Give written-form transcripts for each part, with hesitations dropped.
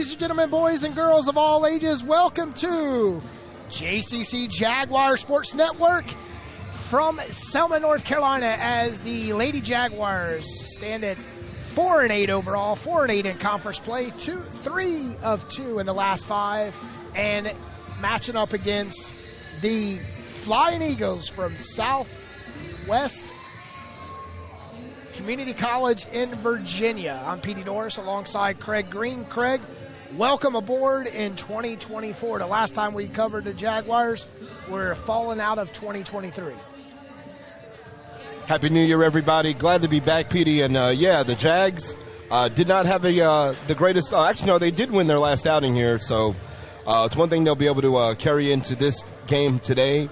Ladies and gentlemen, boys and girls of all ages, welcome to JCC Jaguar Sports Network from Selma, North Carolina, as the Lady Jaguars stand at 4-8 overall, 4-8 in conference play, 3 of 2 in the last 5, and matching up against the Flying Eagles from Southwest Community College in Virginia. I'm Petey Norris alongside Craig Green. Craig, welcome aboard in 2024. The last time we covered the Jaguars, we're falling out of 2023. Happy New Year, everybody. Glad to be back, Petey. And, the Jags did not have the greatest actually, no, they did win their last outing here. So it's one thing they'll be able to carry into this game today.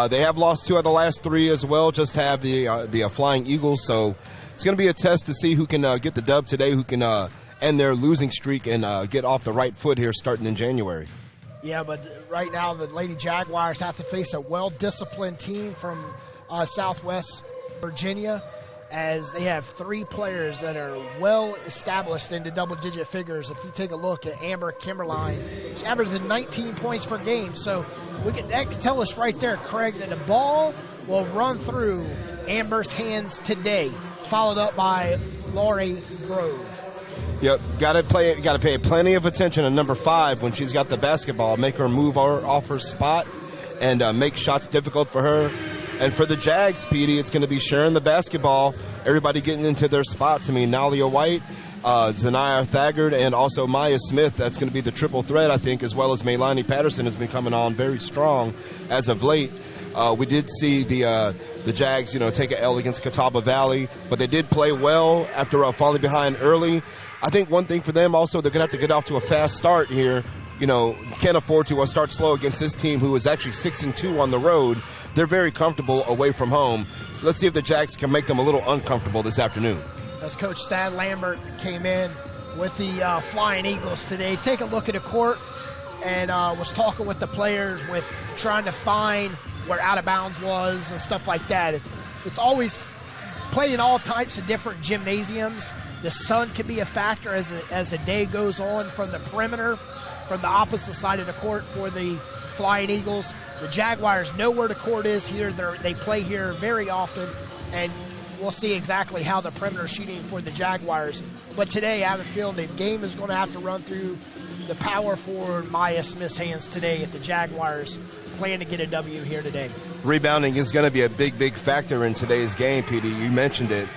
They have lost 2 of the last 3 as well, just have the Flying Eagles. So it's going to be a test to see who can get the dub today, who can end their losing streak and get off the right foot here starting in January. Yeah, but right now the Lady Jaguars have to face a well-disciplined team from Southwest Virginia, as they have 3 players that are well established into double-digit figures. If you take a look at Amber Kimberline, she averages 19 points per game. So that can tell us right there, Craig, that the ball will run through Amber's hands today, followed up by Laurie Grove. Yep, got to pay plenty of attention to number 5 when she's got the basketball. Make her move off her spot and make shots difficult for her. And for the Jags, Petey, it's going to be sharing the basketball, everybody getting into their spots. I mean, Nalia White, Zaniyah Thagard, and also Maya Smith. That's going to be the triple threat, I think, as well as Maylani Patterson has been coming on very strong as of late. We did see the Jags, take an L against Catawba Valley, but they did play well after falling behind early. I think one thing for them also, they're going to have to get off to a fast start here. Can't afford to start slow against this team who is actually 6-2 on the road. They're very comfortable away from home. Let's see if the Jags can make them a little uncomfortable this afternoon. As Coach Stad Lambert came in with the Flying Eagles today, take a look at the court and was talking with the players, with trying to find where out of bounds was and stuff like that. It's always playing all types of different gymnasiums. The sun can be a factor as the day goes on from the perimeter, from the opposite side of the court for the Flying Eagles. The Jaguars know where the court is here. They play here very often, and we'll see exactly how the perimeter shooting for the Jaguars. But today, I have a feeling the game is going to have to run through the power forward Maya Smith's hands today if the Jaguars plan to get a W here today. Rebounding is going to be a big factor in today's game, Petey. You mentioned it.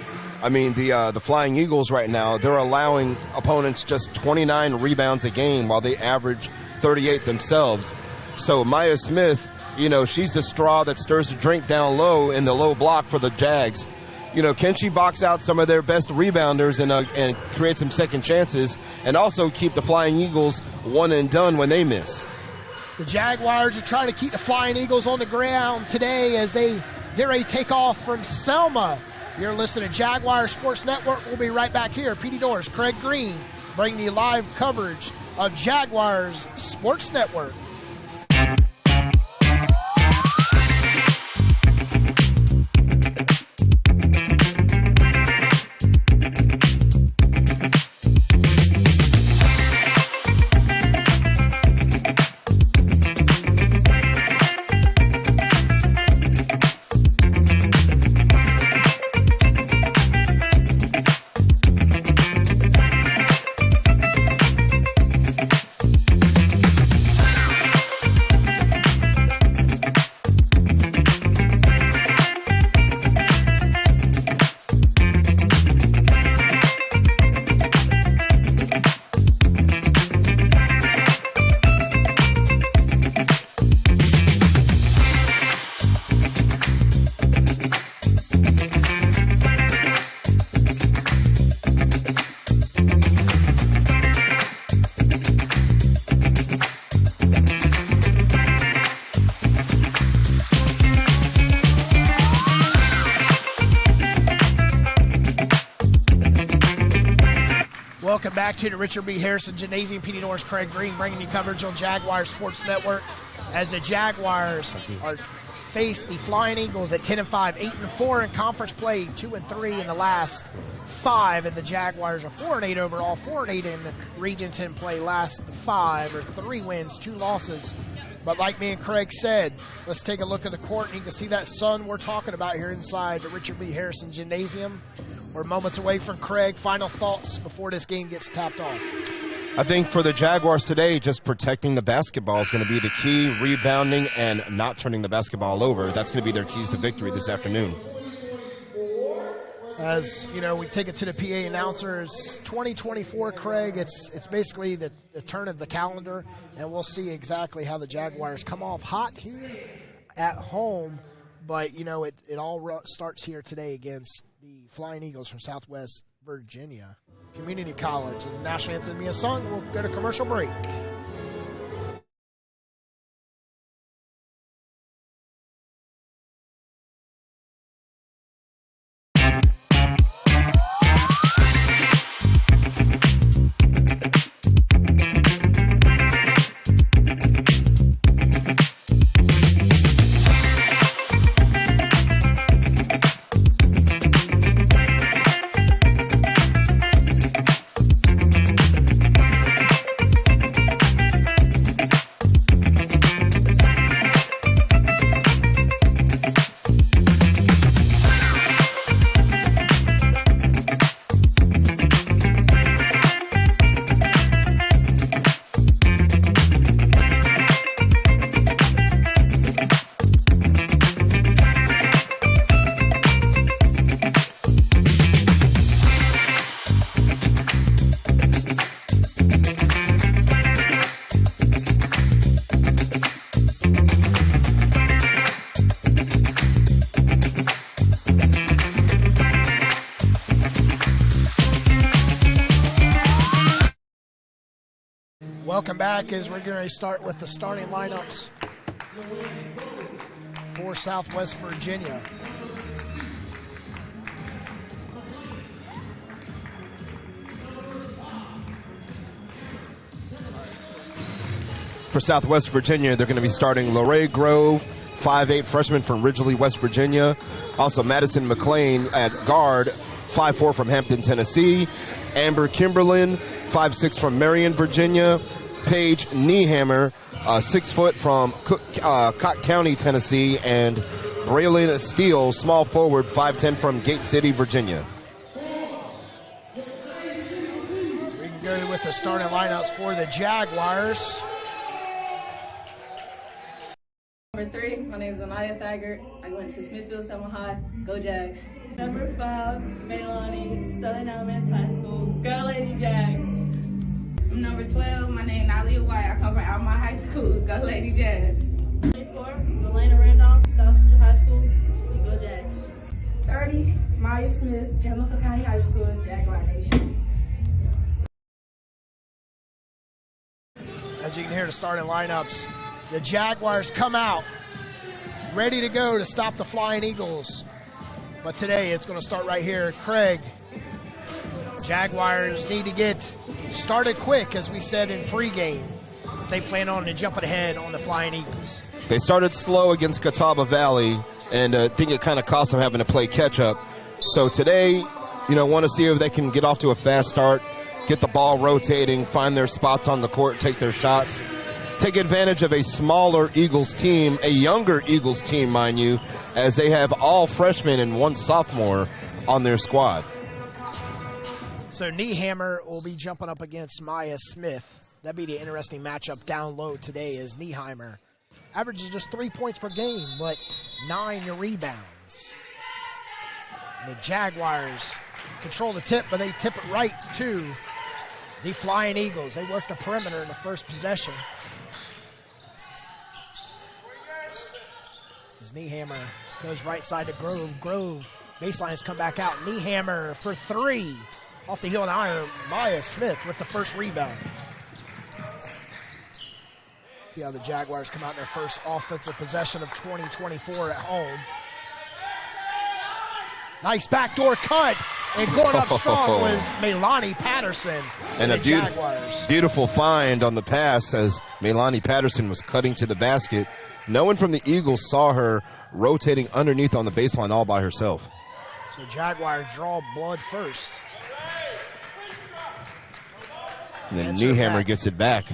I mean, the Flying Eagles right now, they're allowing opponents just 29 rebounds a game while they average 38 themselves. So Maya Smith, she's the straw that stirs the drink down low in the low block for the Jags. Can she box out some of their best rebounders and create some second chances and also keep the Flying Eagles one and done when they miss? The Jaguars are trying to keep the Flying Eagles on the ground today as they get ready to take off from Selma. You're listening to Jaguar Sports Network. We'll be right back here. Petey Norris, Craig Green, bringing you live coverage of Jaguars Sports Network. Welcome back to the Richard B. Harrison Gymnasium. Petey Norris, Craig Green, bringing you coverage on Jaguars Sports Network as the Jaguars are face the Flying Eagles at 10-5, 8-4 in conference play, 2-3 in the last 5, and the Jaguars are 4-8 overall, 4-8 in Region 10 play, last 5 or 3 wins, 2 losses. But like me and Craig said, let's take a look at the court, and you can see that sun we're talking about here inside the Richard B. Harrison Gymnasium. We're moments away from Craig. Final thoughts before this game gets tapped off. I think for the Jaguars today, just protecting the basketball is going to be the key, rebounding and not turning the basketball over. That's going to be their keys to victory this afternoon. As you know, we take it to the PA announcers. 2024, Craig, it's basically the turn of the calendar, and we'll see exactly how the Jaguars come off hot here at home. But, you know, it all starts here today against the Flying Eagles from Southwest Virginia Community College. The national anthem being sung. We'll go to commercial break. Welcome back as we're going to start with the starting lineups for Southwest Virginia. For Southwest Virginia, they're going to be starting Lorraine Grove, 5'8", freshman from Ridgely, West Virginia. Also Madison McLean at guard, 5'4" from Hampton, Tennessee. Amber Kimberlin, 5'6" from Marion, Virginia. Paige Niehammer, 6 foot from Cott County, Tennessee. And Braylon Steele, small forward, 5'10" from Gate City, Virginia. So we can go with the starting lineups for the Jaguars. Number 3, my name is Anaya Thaggart. I went to Smithfield Summer High. Go Jags. Number 5, Maylani, Southern Elementary High School. Go Lady Jags. I'm number 12. My name is Nalia White. I come from Alma High School. Go Lady Jags. 24, Elena Randolph, South Central High School. Go Jags. 30, Maya Smith, Pamela County High School. Jaguar Nation. As you can hear the starting lineups, the Jaguars come out ready to go to stop the Flying Eagles. But today it's going to start right here. Craig, Jaguars need to get started quick, as we said in pregame. They plan on jumping ahead on the Flying Eagles. They started slow against Catawba Valley, and I think it kind of cost them having to play catch-up. So today, want to see if they can get off to a fast start, get the ball rotating, find their spots on the court, take their shots, take advantage of a smaller Eagles team, a younger Eagles team, mind you, as they have all freshmen and 1 sophomore on their squad. So Niehammer will be jumping up against Maya Smith. That'd be the interesting matchup down low today, as Niehammer averages just 3 points per game, but 9 rebounds. And the Jaguars control the tip, but they tip it right to the Flying Eagles. They work the perimeter in the first possession. As Niehammer goes right side to Grove. Grove baseline has come back out. Niehammer for 3. Off the heel and iron, Maya Smith with the first rebound. See how the Jaguars come out in their first offensive possession of 2024 at home. Nice backdoor cut, And going up strong was Melanie Patterson. And a Jaguars. beautiful find on the pass as Melanie Patterson was cutting to the basket. No one from the Eagles saw her rotating underneath on the baseline all by herself. So Jaguars draw blood first. And then Niehammer gets it back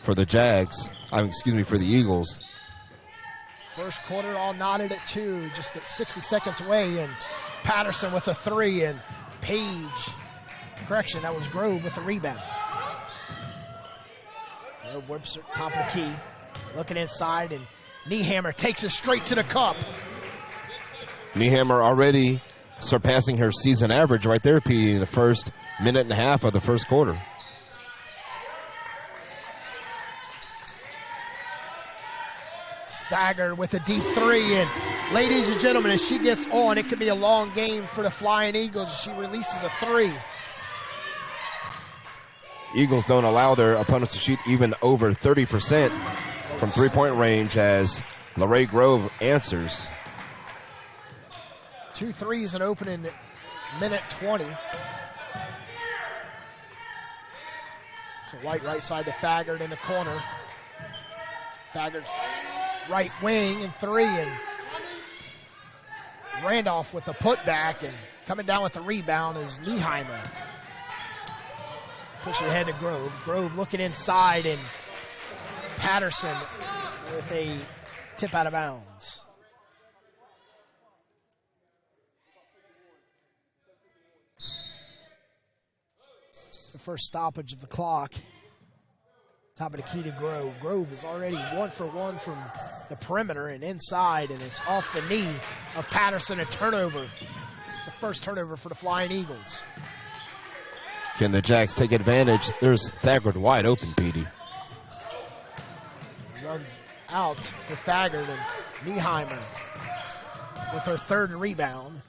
for the Jags. For the Eagles. First quarter all knotted at 2, just at 60 seconds away, and Patterson with a 3, and that was Grove with the rebound. Grove whips it top of the key, looking inside, and Niehammer takes it straight to the cup. Niehammer already surpassing her season average right there, P, in the first minute and a half of the first quarter. Staggered with a deep 3, and ladies and gentlemen, as she gets on, it could be a long game for the Flying Eagles. She releases a 3. Eagles don't allow their opponents to shoot even over 30% from three-point range as LaRae Grove answers. 2 threes in opening minute 20. So White right side to Thagard in the corner. Thagard's right wing and 3, and Randolph with the putback, and coming down with the rebound is Nieheimer. Pushing ahead to Grove. Grove looking inside, and Patterson with a tip out of bounds. The first stoppage of the clock. Top of the key to Grove. Grove is already 1 for 1 from the perimeter and inside, and it's off the knee of Patterson, a turnover. The first turnover for the Flying Eagles. Can the Jags take advantage? There's Thagard wide open, Petey. Runs out for Thagard, and Nieheimer with her 3rd rebound.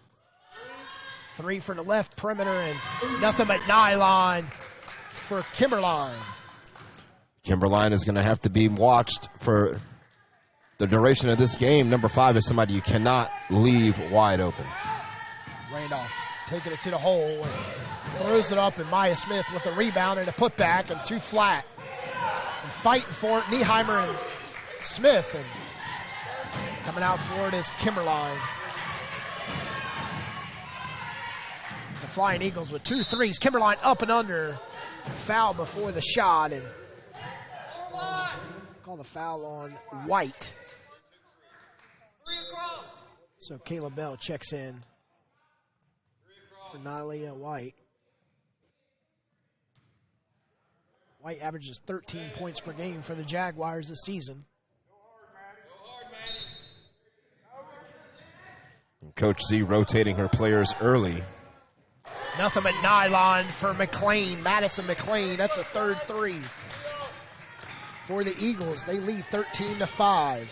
3 from the left perimeter, and nothing but nylon for Kimberline. Kimberline is going to have to be watched for the duration of this game. Number 5 is somebody you cannot leave wide open. Randolph taking it to the hole and throws it up, and Maya Smith with a rebound and a putback, and 2 flat. And fighting for it, Nieheimer and Smith, and coming out for it is Kimberline. The Flying Eagles with 2 threes. Kimberline up and under. Foul before the shot, and call the foul on White. So Caleb Bell checks in for Nylia White. White averages 13 points per game for the Jaguars this season. And Coach Z rotating her players early. Nothing but nylon for McLean, Madison McLean. That's a 3rd 3 for the Eagles. They lead 13-5.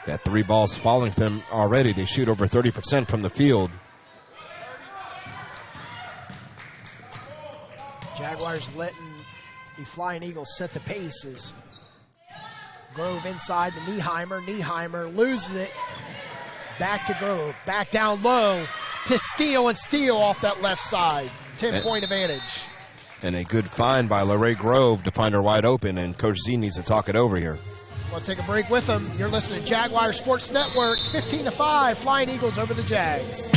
That 3 balls falling to them already. They shoot over 30% from the field. Jaguars letting the Flying Eagles set the pace as Grove inside to Nieheimer. Nieheimer loses it. Back to Grove. Back down low to Steele, and Steele off that left side. 10-point advantage. And a good find by LaRae Grove to find her wide open, and Coach Z needs to talk it over here. We'll take a break with them. You're listening to Jaguar Sports Network, 15-5, Flying Eagles over the Jags.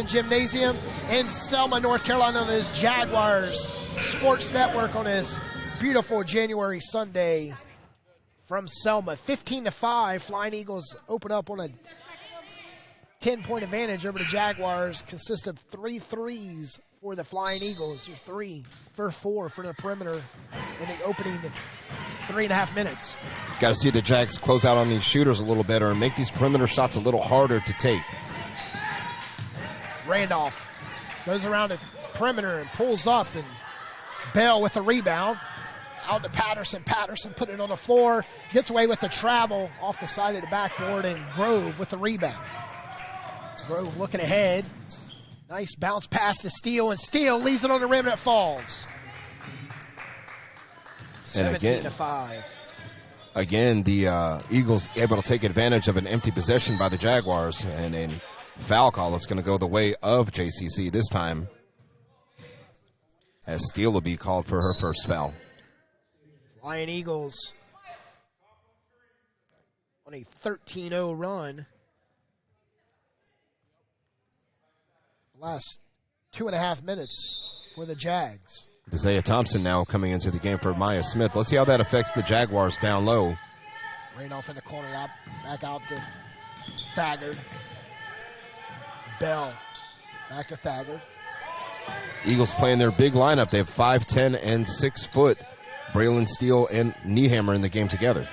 Gymnasium in Selma, North Carolina, on his Jaguars Sports Network on his beautiful January Sunday from Selma. 15-5, Flying Eagles open up on a 10-point advantage over the Jaguars. Consists of 3 threes for the Flying Eagles. There's 3 for 4 for the perimeter in the opening 3.5 minutes. Got to see the Jags close out on these shooters a little better and make these perimeter shots a little harder to take. Randolph goes around the perimeter and pulls up, and Bell with the rebound. Out to Patterson. Patterson put it on the floor. Gets away with the travel off the side of the backboard, and Grove with the rebound. Grove looking ahead. Nice bounce pass to Steele, and Steele leaves it on the rim and it falls. 17-5. Again, the Eagles able to take advantage of an empty possession by the Jaguars, and a foul call is going to go the way of JCC this time, as Steele will be called for her first foul. Flying Eagles on a 13-0 run. Last 2.5 minutes for the Jags. Isaiah Thompson now coming into the game for Maya Smith. Let's see how that affects the Jaguars down low. Randolph in the corner, back out to Thagard. Bell back to Thagard. Eagles playing their big lineup. They have 5'10" and 6 foot. Braylon Steele and Niehammer in the game together.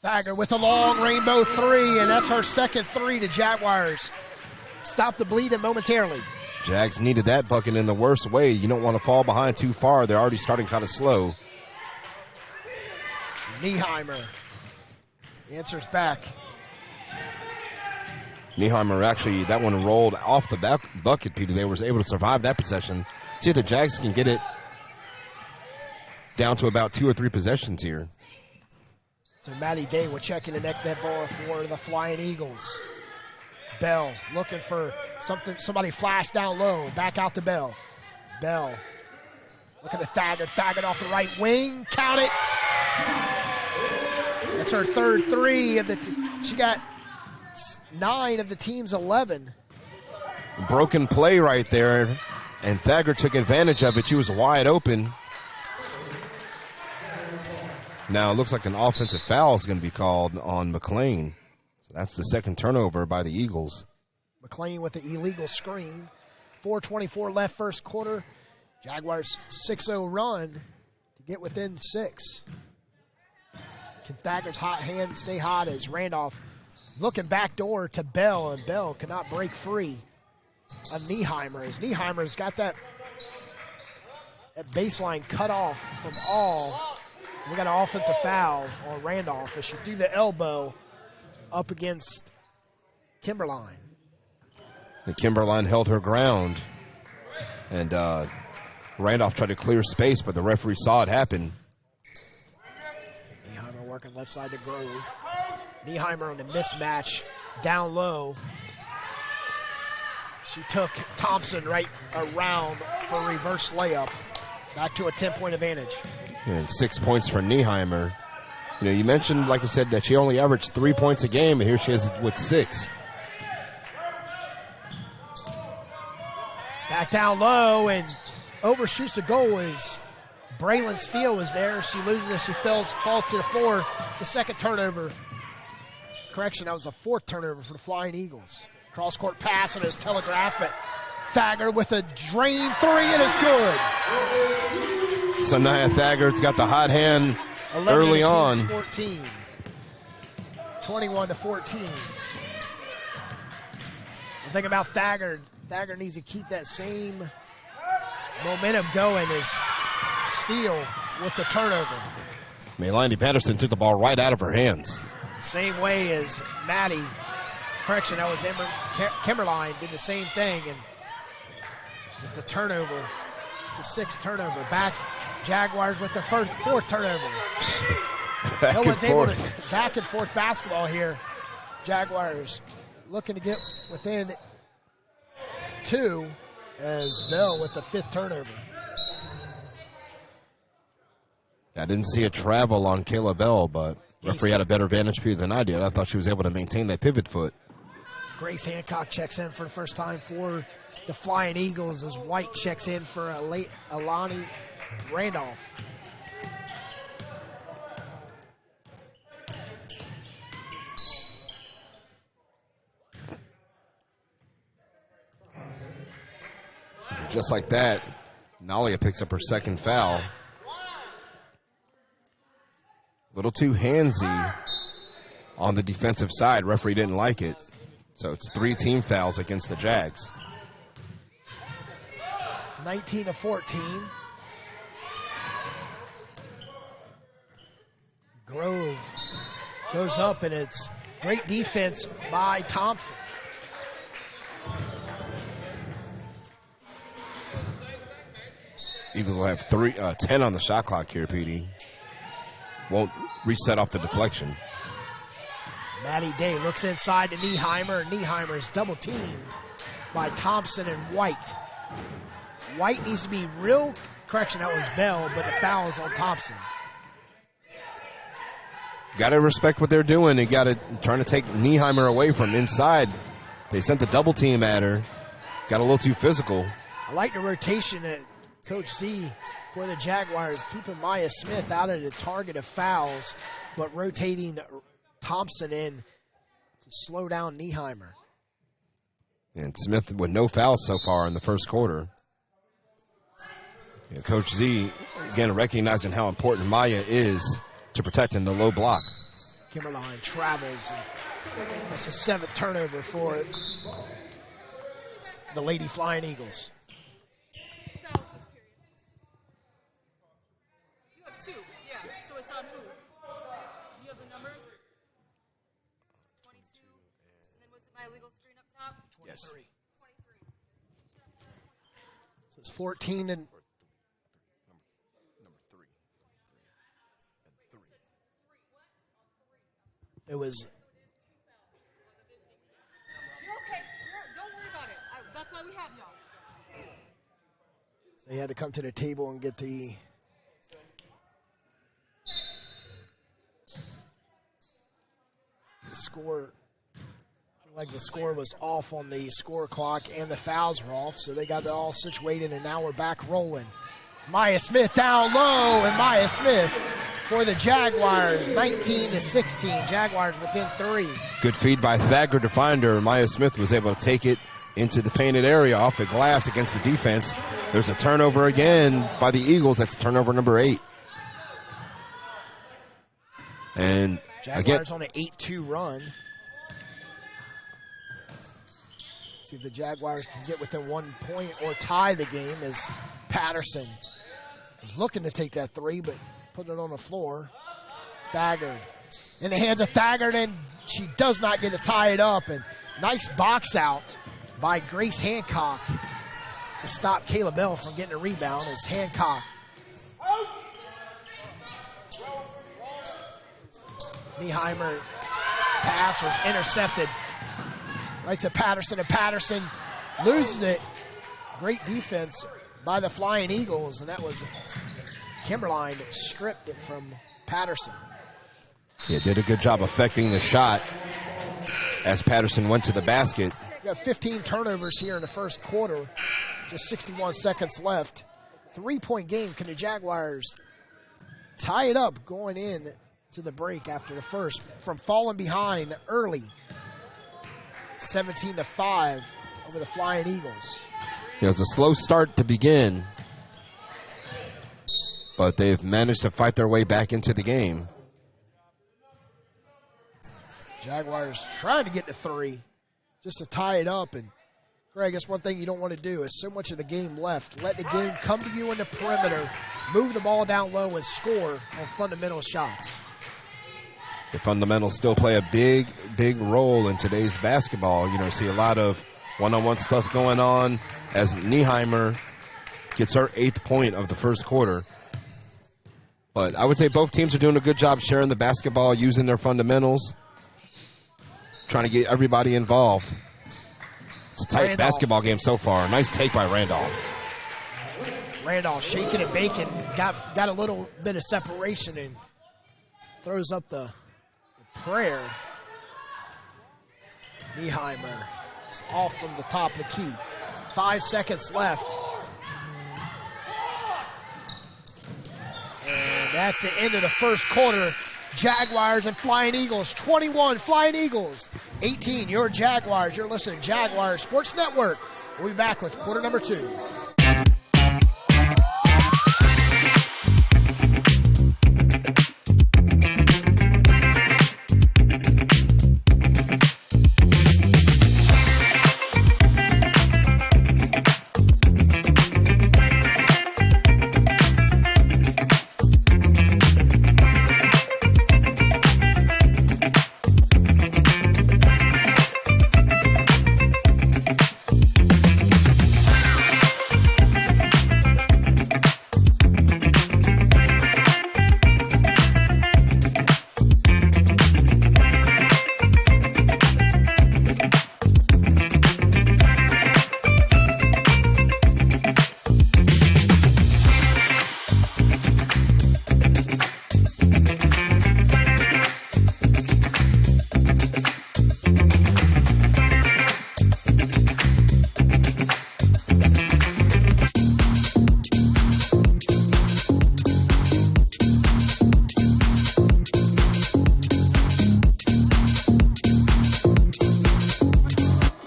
Thagard with a long rainbow 3, and that's her second 3 to Jaguars. Stop the bleeding momentarily. Jags needed that bucket in the worst way. You don't want to fall behind too far. They're already starting kind of slow. Nieheimer answers back. Nieheimer actually, that one rolled off the back bucket, Peter. They was able to survive that possession. See if the Jags can get it down to about 2 or 3 possessions here. So Maddie Day will check in the next net ball for the Flying Eagles. Bell looking for somebody flash down low. Back out to Bell. Bell looking at Thagard. Thagard off the right wing. Count it. That's her third 3 of the. She got 9 of the team's 11. Broken play right there, and Thagard took advantage of it. She was wide open. Now it looks like an offensive foul is going to be called on McLean. So that's the second turnover by the Eagles. McLean with the illegal screen. 4:24 left first quarter. Jaguars 6-0 run to get within 6. Can Thagard's hot hand stay hot as Randolph looking back door to Bell, and Bell cannot break free of Nieheimer. As Nieheimer's got that baseline cut off from all. We got an offensive foul on Randolph as she threw the elbow up against Kimberline. The Kimberline held her ground, and Randolph tried to clear space, but the referee saw it happen. Nieheimer working left side to Grove. Nieheimer on the mismatch down low. She took Thompson right around for a reverse layup. Back to a 10-point advantage. And 6 points for Nieheimer. You know, you mentioned, like I said, that she only averaged 3 points a game, and here she is with 6. Back down low, and overshoots the goal as Braylon Steele was there. She loses it. She falls to the floor. It's the second turnover. Correction, that was the 4th turnover for the Flying Eagles. Cross-court pass, and it's telegraphed, but Thagard with a drain 3, and it's good. Sanaya Thagard's got the hot hand early on. 14. 21-14. The thing about Thagard needs to keep that same momentum going as Steele with the turnover. Melanie Patterson took the ball right out of her hands. Same way as Maddie. Correction, that was Kimberline did the same thing, and it's a turnover. It's a 6th turnover. Back Jaguars with the 4th turnover. Back and forth basketball here. Jaguars looking to get within 2 as Bell with the 5th turnover. I didn't see a travel on Kayla Bell, but referee had a better vantage view than I did. I thought she was able to maintain that pivot foot. Grace Hancock checks in for the first time for the Flying Eagles as White checks in for Alani Randolph. Just like that, Nalia picks up her second foul. A little too handsy on the defensive side. Referee didn't like it. So it's 3 team fouls against the Jags. It's 19-14. Grove goes up, and it's great defense by Thompson. Eagles will have 10 on the shot clock here, PD. Won't reset off the deflection. Maddie Day looks inside to Nieheimer, and Nieheimer is double teamed by Thompson and White. White needs to be real, correction, that was Bell, but the foul is on Thompson. Got to respect what they're doing. They got to trying to take Nieheimer away from inside. They sent the double team at her. Got a little too physical. I like the rotation that Coach Z for the Jaguars, keeping Maya Smith out of the target of fouls, but rotating Thompson in to slow down Nieheimer. And Smith with no fouls so far in the first quarter. Yeah, Coach Z, again, recognizing how important Maya is to protecting the low block. Kimberline travels. That's a 7th turnover for the Lady Flying Eagles. You have 2, yeah. So it's on who? You have the numbers? 22. And then was it my illegal screen up top? 23. 23. So it's 14 and Number 3. it was You're okay. Don't worry about it. That's why we have y'all. they had to come to the table and get the score. Like the score was off on the score clock and the fouls were off, so they got it all situated, and now we're back rolling. Maya Smith down low, and Maya Smith for the Jaguars, 19-16. Jaguars within 3. Good feed by Thagger to find her. Maya Smith was able to take it into the painted area off the glass against the defense. There's a turnover again by the Eagles. That's turnover number 8. And Jaguars again, on an 8-2 run. See if the Jaguars can get within 1 point or tie the game, as Patterson was looking to take that 3, but putting it on the floor. Thagard in the hands of Thagard, and she does not get to tie it up. And nice box out by Grace Hancock to stop Kayla Bell from getting a rebound, as Hancock Nieheimer pass was intercepted right to Patterson, and Patterson loses it. Great defense by the Flying Eagles, and that was Kimberline that stripped it from Patterson. yeah, did a good job affecting the shot as Patterson went to the basket. We got 15 turnovers here in the first quarter, just 61 seconds left. 3-point game. Can the Jaguars tie it up going in to the break after the first from falling behind early? 17-5 over the Flying Eagles. It was a slow start to begin, but they've managed to fight their way back into the game. Jaguars trying to get to 3 just to tie it up. And Greg, that's one thing you don't want to do, is so much of the game left. Let the game come to you in the perimeter, move the ball down low, and score on fundamental shots. The fundamentals still play a big, big role in today's basketball. You know, see a lot of one-on-one stuff going on as Nieheimer gets her 8th point of the first quarter. But I would say both teams are doing a good job sharing the basketball, using their fundamentals, trying to get everybody involved. It's a tight Randolph. basketball game so far. Nice take by Randolph. Randolph shaking and baking, got a little bit of separation and throws up the prayer. Nieheimer is off from the top of the key. 5 seconds left. That's the end of the first quarter. Jaguars and Flying Eagles, 21, Flying Eagles, 18, your Jaguars. You're listening to Jaguars Sports Network. We'll be back with quarter number 2.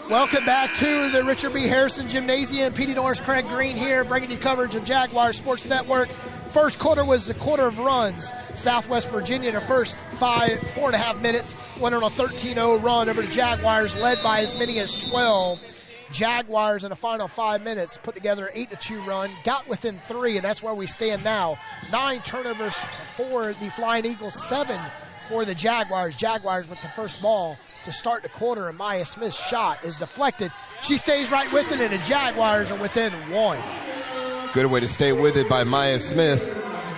Welcome back to the Richard B. Harrison Gymnasium. Petey Norris, Craig Green here, bringing you coverage of Jaguars Sports Network. First quarter was the quarter of runs. Southwest Virginia in the first 4.5 minutes went on a 13-0 run over the Jaguars, led by as many as 12. Jaguars in the final 5 minutes put together an 8-2 run, got within 3, and that's where we stand now. 9 turnovers for the Flying Eagles, 7 for the Jaguars. Jaguars with the first ball to start the quarter, and Maya Smith's shot is deflected. She stays right with it, and the Jaguars are within 1. Good way to stay with it by Maya Smith.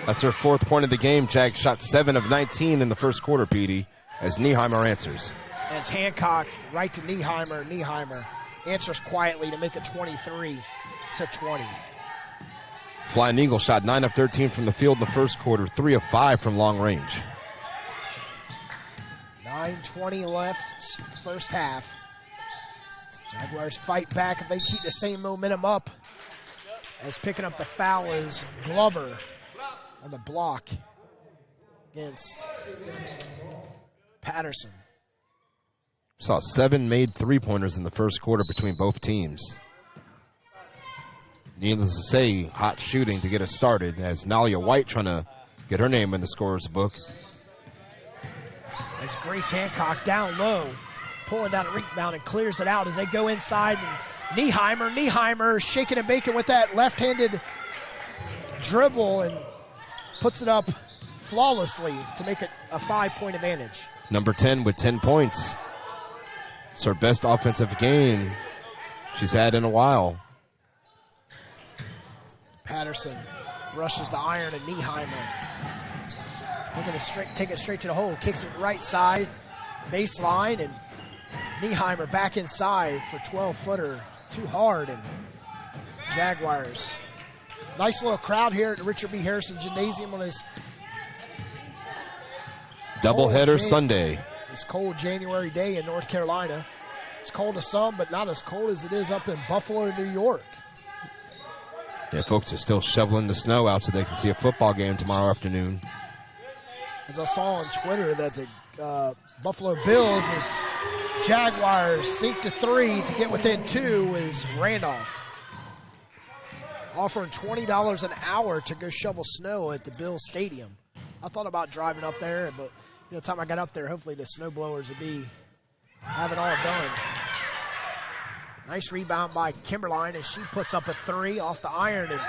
That's her 4th point of the game. Jag shot 7 of 19 in the first quarter, Petey, as Nieheimer answers. As Hancock right to Nieheimer. Nieheimer answers quietly to make it 23-20. Flying Eagle shot 9 of 13 from the field in the first quarter, 3 of 5 from long range. 9:20 left, first half. Jaguars fight back if they keep the same momentum up. As picking up the foul is Glover on the block against Patterson. Saw 7 made three-pointers in the first quarter between both teams. Needless to say, hot shooting to get us started, as Nalia White trying to get her name in the scorer's book. As Grace Hancock down low, pulling down a rebound and clears it out as they go inside. And Nieheimer shaking and baking with that left-handed dribble and puts it up flawlessly to make it a 5-point advantage. Number 10 with 10 points. It's her best offensive game she's had in a while. Patterson rushes the iron, and Nieheimer take it straight to the hole, kicks it right side, baseline, and Nieheimer back inside for 12-footer. Too hard, and Jaguars. Nice little crowd here at the Richard B. Harrison Gymnasium on this doubleheader Sunday. This cold January day in North Carolina. It's cold to some, but not as cold as it is up in Buffalo, New York. Yeah, folks are still shoveling the snow out so they can see a football game tomorrow afternoon. As I saw on Twitter that the Buffalo Bills is Jaguars sink to 3 to get within 2 is Randolph. Offering $20 an hour to go shovel snow at the Bills Stadium. I thought about driving up there, but the time I got up there, hopefully the snow blowers would have it all done. Nice rebound by Kimberline as she puts up a 3 off the iron, and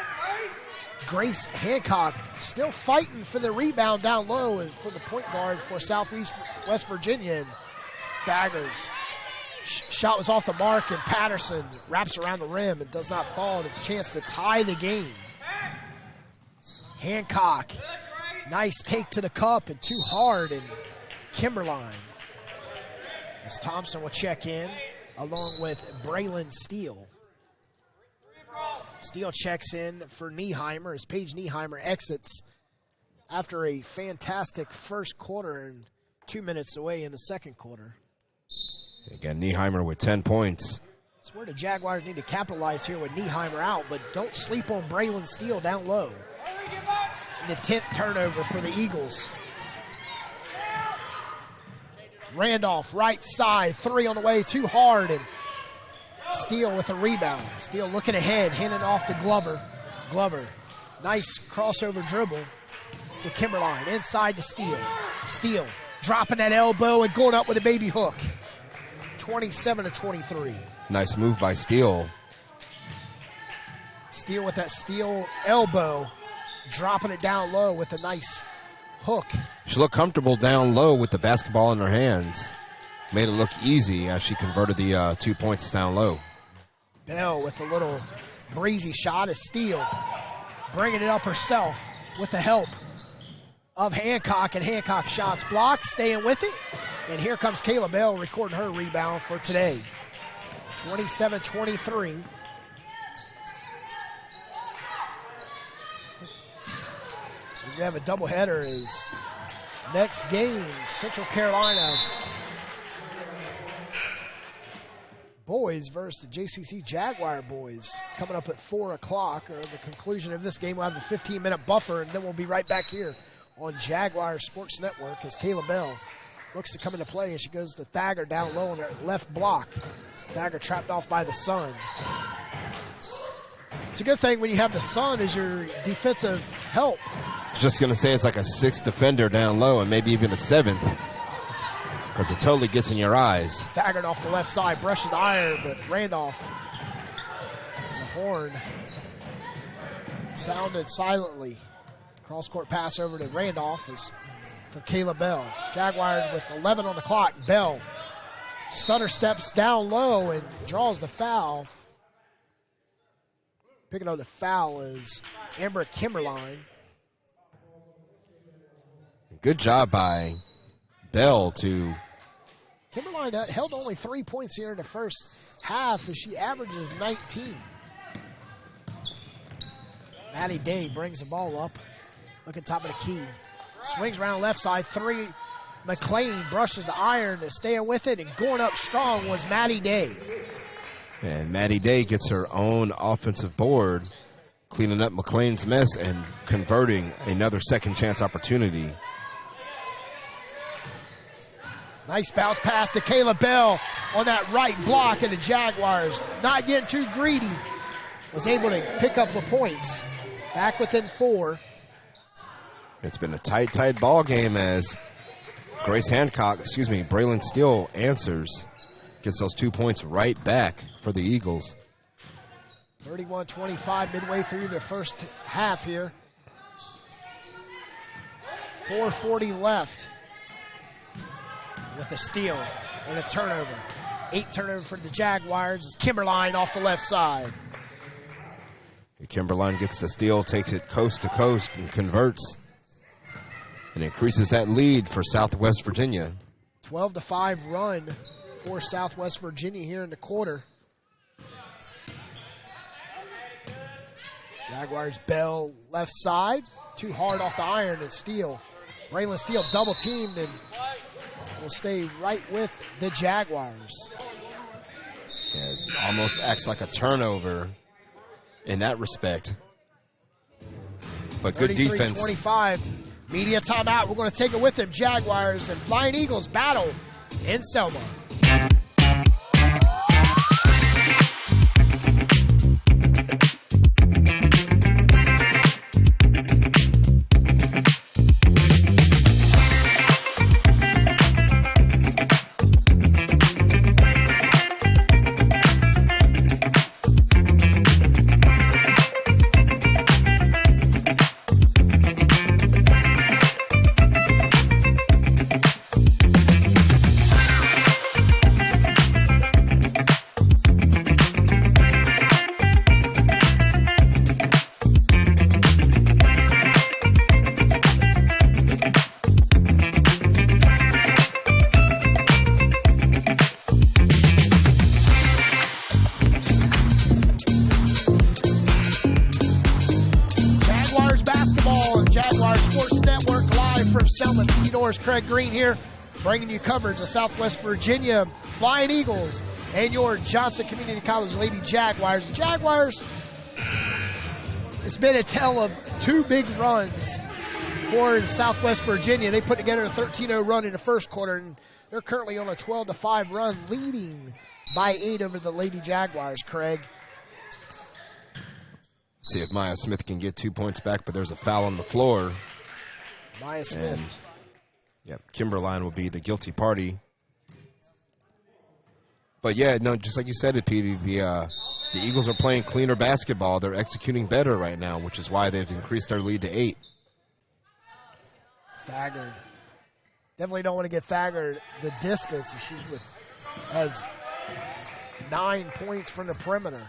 Grace Hancock still fighting for the rebound down low and for the point guard for West Virginia. And Faggers shot was off the mark, and Patterson wraps around the rim and does not fall. A chance to tie the game. Hancock, nice take to the cup and too hard, and Kimberline. As Thompson will check in along with Braylon Steele. Steele checks in for Nieheimer as Paige Nieheimer exits after a fantastic first quarter and 2 minutes away in the second quarter. Again, Nieheimer with 10 points. It's where the Jaguars need to capitalize here with Nieheimer out, but don't sleep on Braylon Steele down low. And the 10th turnover for the Eagles. Randolph, right side, 3 on the way, too hard, and Steele with a rebound. Steele looking ahead, handing off to Glover. Glover, nice crossover dribble to Kimberline, inside to Steele. Steele dropping that elbow and going up with a baby hook. 27-23. Nice move by Steele. Steele with that Steele elbow, dropping it down low with a nice hook. She looked comfortable down low with the basketball in her hands. Made it look easy as she converted the 2 points down low. Bell with a little breezy shot as Steele bringing it up herself with the help of Hancock, and Hancock shots blocked, staying with it. And here comes Kayla Bell recording her rebound for today. 27-23. We have a doubleheader as next game, Central Carolina boys versus the JCC Jaguar boys, coming up at 4 o'clock, or the conclusion of this game. We'll have a 15-minute buffer, and then we'll be right back here on Jaguar Sports Network as Kayla Bell looks to come into play, and she goes to Thager down low on her left block. Thager trapped off by the Sun. It's a good thing when you have the Sun as your defensive help. I was just going to say it's like a 6th defender down low and maybe even a 7th, because it totally gets in your eyes. Thaggart off the left side, brushing the iron, but Randolph, as a horn, sounded silently. Cross-court pass over to Randolph is for Kayla Bell. Jaguars with 11 on the clock. Bell stutter steps down low and draws the foul. Picking up the foul is Amber Kimberline. Good job by Bell to... Kimberline held only 3 points here in the first half as she averages 19. Maddie Day brings the ball up. Look at top of the key. Swings around left side. 3. McLean brushes the iron to stay with it, and going up strong was Maddie Day. And Maddie Day gets her own offensive board, cleaning up McLean's mess and converting another second chance opportunity. Nice bounce pass to Kayla Bell on that right block, and the Jaguars, not getting too greedy, was able to pick up the points. Back within 4. It's been a tight ball game as Braylon Steele answers. Gets those 2 points right back for the Eagles. 31-25 midway through the first half here. 4:40 left with a steal and a turnover. 8 turnover for the Jaguars as Kimberline off the left side. Kimberline gets the steal, takes it coast to coast and converts, and increases that lead for Southwest Virginia. 12-5 run for Southwest Virginia here in the quarter. Jaguars Bell left side, too hard off the iron, and Steele. Braylon Steele double teamed and will stay right with the Jaguars. It almost acts like a turnover in that respect. But good defense. 33-25. Media timeout. We're going to take it with them. Jaguars and Flying Eagles battle in Selma. Craig Green here, bringing you coverage of Southwest Virginia Flying Eagles and your Johnston Community College Lady Jaguars. The Jaguars, it's been a tale of 2 big runs for Southwest Virginia. They put together a 13-0 run in the first quarter, and they're currently on a 12-5 run, leading by 8 over the Lady Jaguars, Craig. See if Maya Smith can get 2 points back, but there's a foul on the floor. Maya Smith. And, Kimberline will be the guilty party. But, yeah, no, just like you said it, Petey, the Eagles are playing cleaner basketball. They're executing better right now, which is why they've increased their lead to 8. Thagard. Definitely don't want to get Thagard the distance. Has 9 points from the perimeter.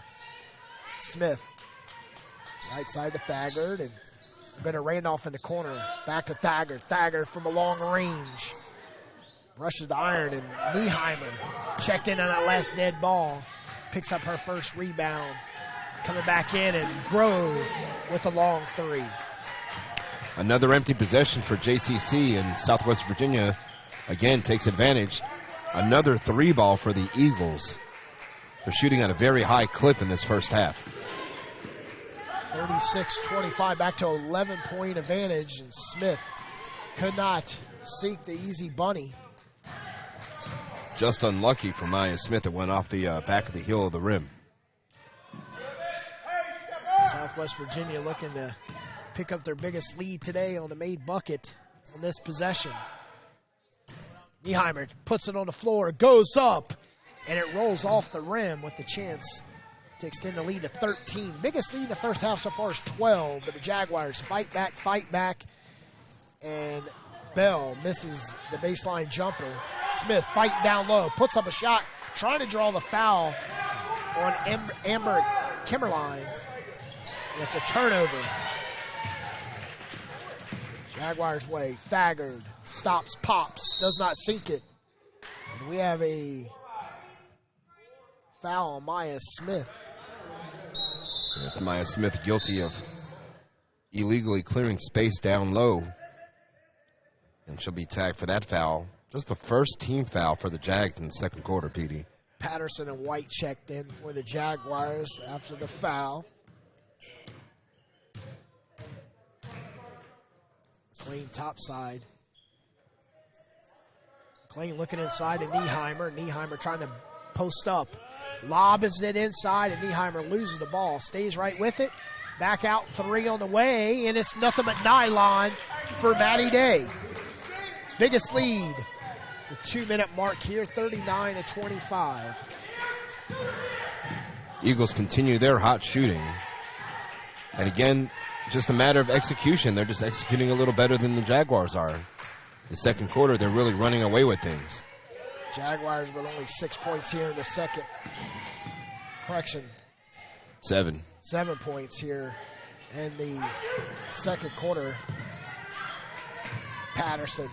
Smith. Right side to Thagard, and better Randolph in the corner. Back to Thagard. Thagard from a long range. Rushes the iron, and Nieheimer checked in on that last dead ball. Picks up her first rebound. Coming back in, and Grove with a long 3. Another empty possession for JCC, and Southwest Virginia again takes advantage. Another 3 ball for the Eagles. They're shooting at a very high clip in this first half. 36-25, back to 11-point advantage, and Smith could not sink the easy bunny. Just unlucky for Maya Smith. It went off the back of the heel of the rim. Southwest Virginia looking to pick up their biggest lead today on the made bucket on this possession. Nieheimer puts it on the floor, goes up, and it rolls off the rim with the chance to extend the lead to 13. Biggest lead in the first half so far is 12, but the Jaguars fight back, and Bell misses the baseline jumper. Smith fighting down low, puts up a shot, trying to draw the foul on Amber Kimberline. And it's a turnover. Jaguars way. Thagard stops, pops, does not sink it. And we have a foul on Maya Smith. Yes, Maya Smith guilty of illegally clearing space down low. And she'll be tagged for that foul. Just the first team foul for the Jags in the second quarter, Petey. Patterson and White checked in for the Jaguars after the foul. McLean topside. McLean looking inside to Nieheimer. Nieheimer trying to post up. Lobs it inside, and Nieheimer loses the ball. Stays right with it. Back out 3 on the way, and it's nothing but nylon for Maddie Day. Biggest lead. The 2-minute mark here, 39-25. Eagles continue their hot shooting. And again, just a matter of execution. They're just executing a little better than the Jaguars are. The second quarter, they're really running away with things. Jaguars with only 6 points here in the second. Correction. 7. 7 points here in the second quarter. Patterson,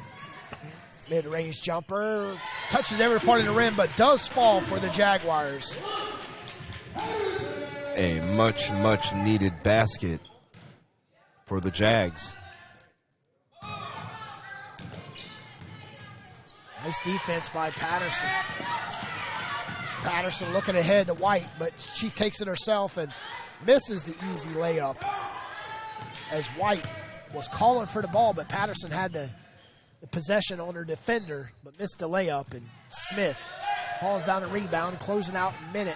mid-range jumper, touches every part of the rim, but does fall for the Jaguars. A much, much needed basket for the Jags. Nice defense by Patterson. Patterson looking ahead to White, but she takes it herself and misses the easy layup. As White was calling for the ball, but Patterson had the possession on her defender, but missed the layup. And Smith hauls down a rebound, closing out minute.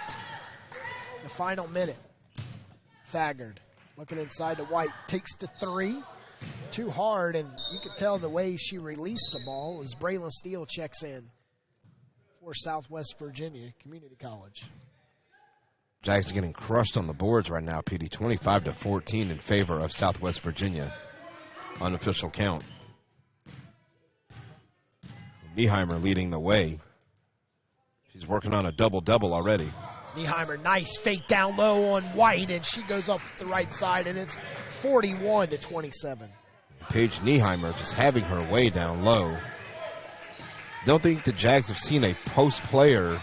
The final minute. Thagard looking inside to White, takes the 3. Too hard, and you could tell the way she released the ball as Braylon Steele checks in for Southwest Virginia Community College. Jags are getting crushed on the boards right now, PD. 25-14 in favor of Southwest Virginia. Unofficial count. Nieheimer leading the way. She's working on a double-double already. Nieheimer, nice fake down low on White, and she goes up the right side, and it's 41-27. Paige Nieheimer just having her way down low. Don't think the Jags have seen a post player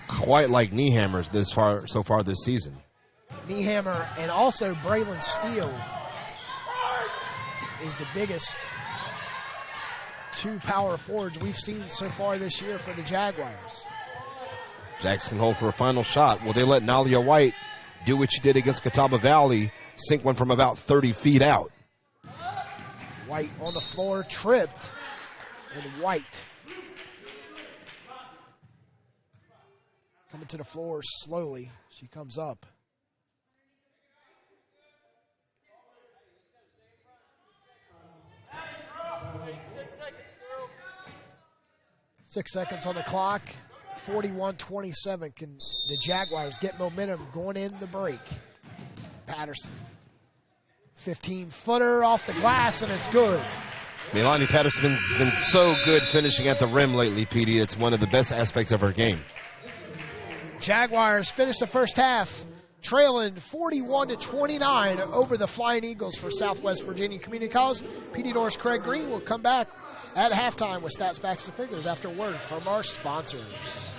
quite like Nieheimer's so far this season. Nieheimer and also Braylon Steele is the biggest 2 power forwards we've seen so far this year for the Jaguars. Jags can hold for a final shot. Will they let Nalia White do what she did against Catawba Valley, sink one from about 30 feet out? White on the floor, tripped, and White coming to the floor slowly. She comes up. Six seconds on the clock. 41-27. Can the Jaguars get momentum going in the break? Patterson. 15-footer off the glass, and it's good. Milani Patterson's been so good finishing at the rim lately, Petey. It's one of the best aspects of her game. Jaguars finish the first half trailing 41-29 over the Flying Eagles for Southwest Virginia Community College. Petey Norris, Craig Green will come back at halftime with stats, facts, and figures after word from our sponsors.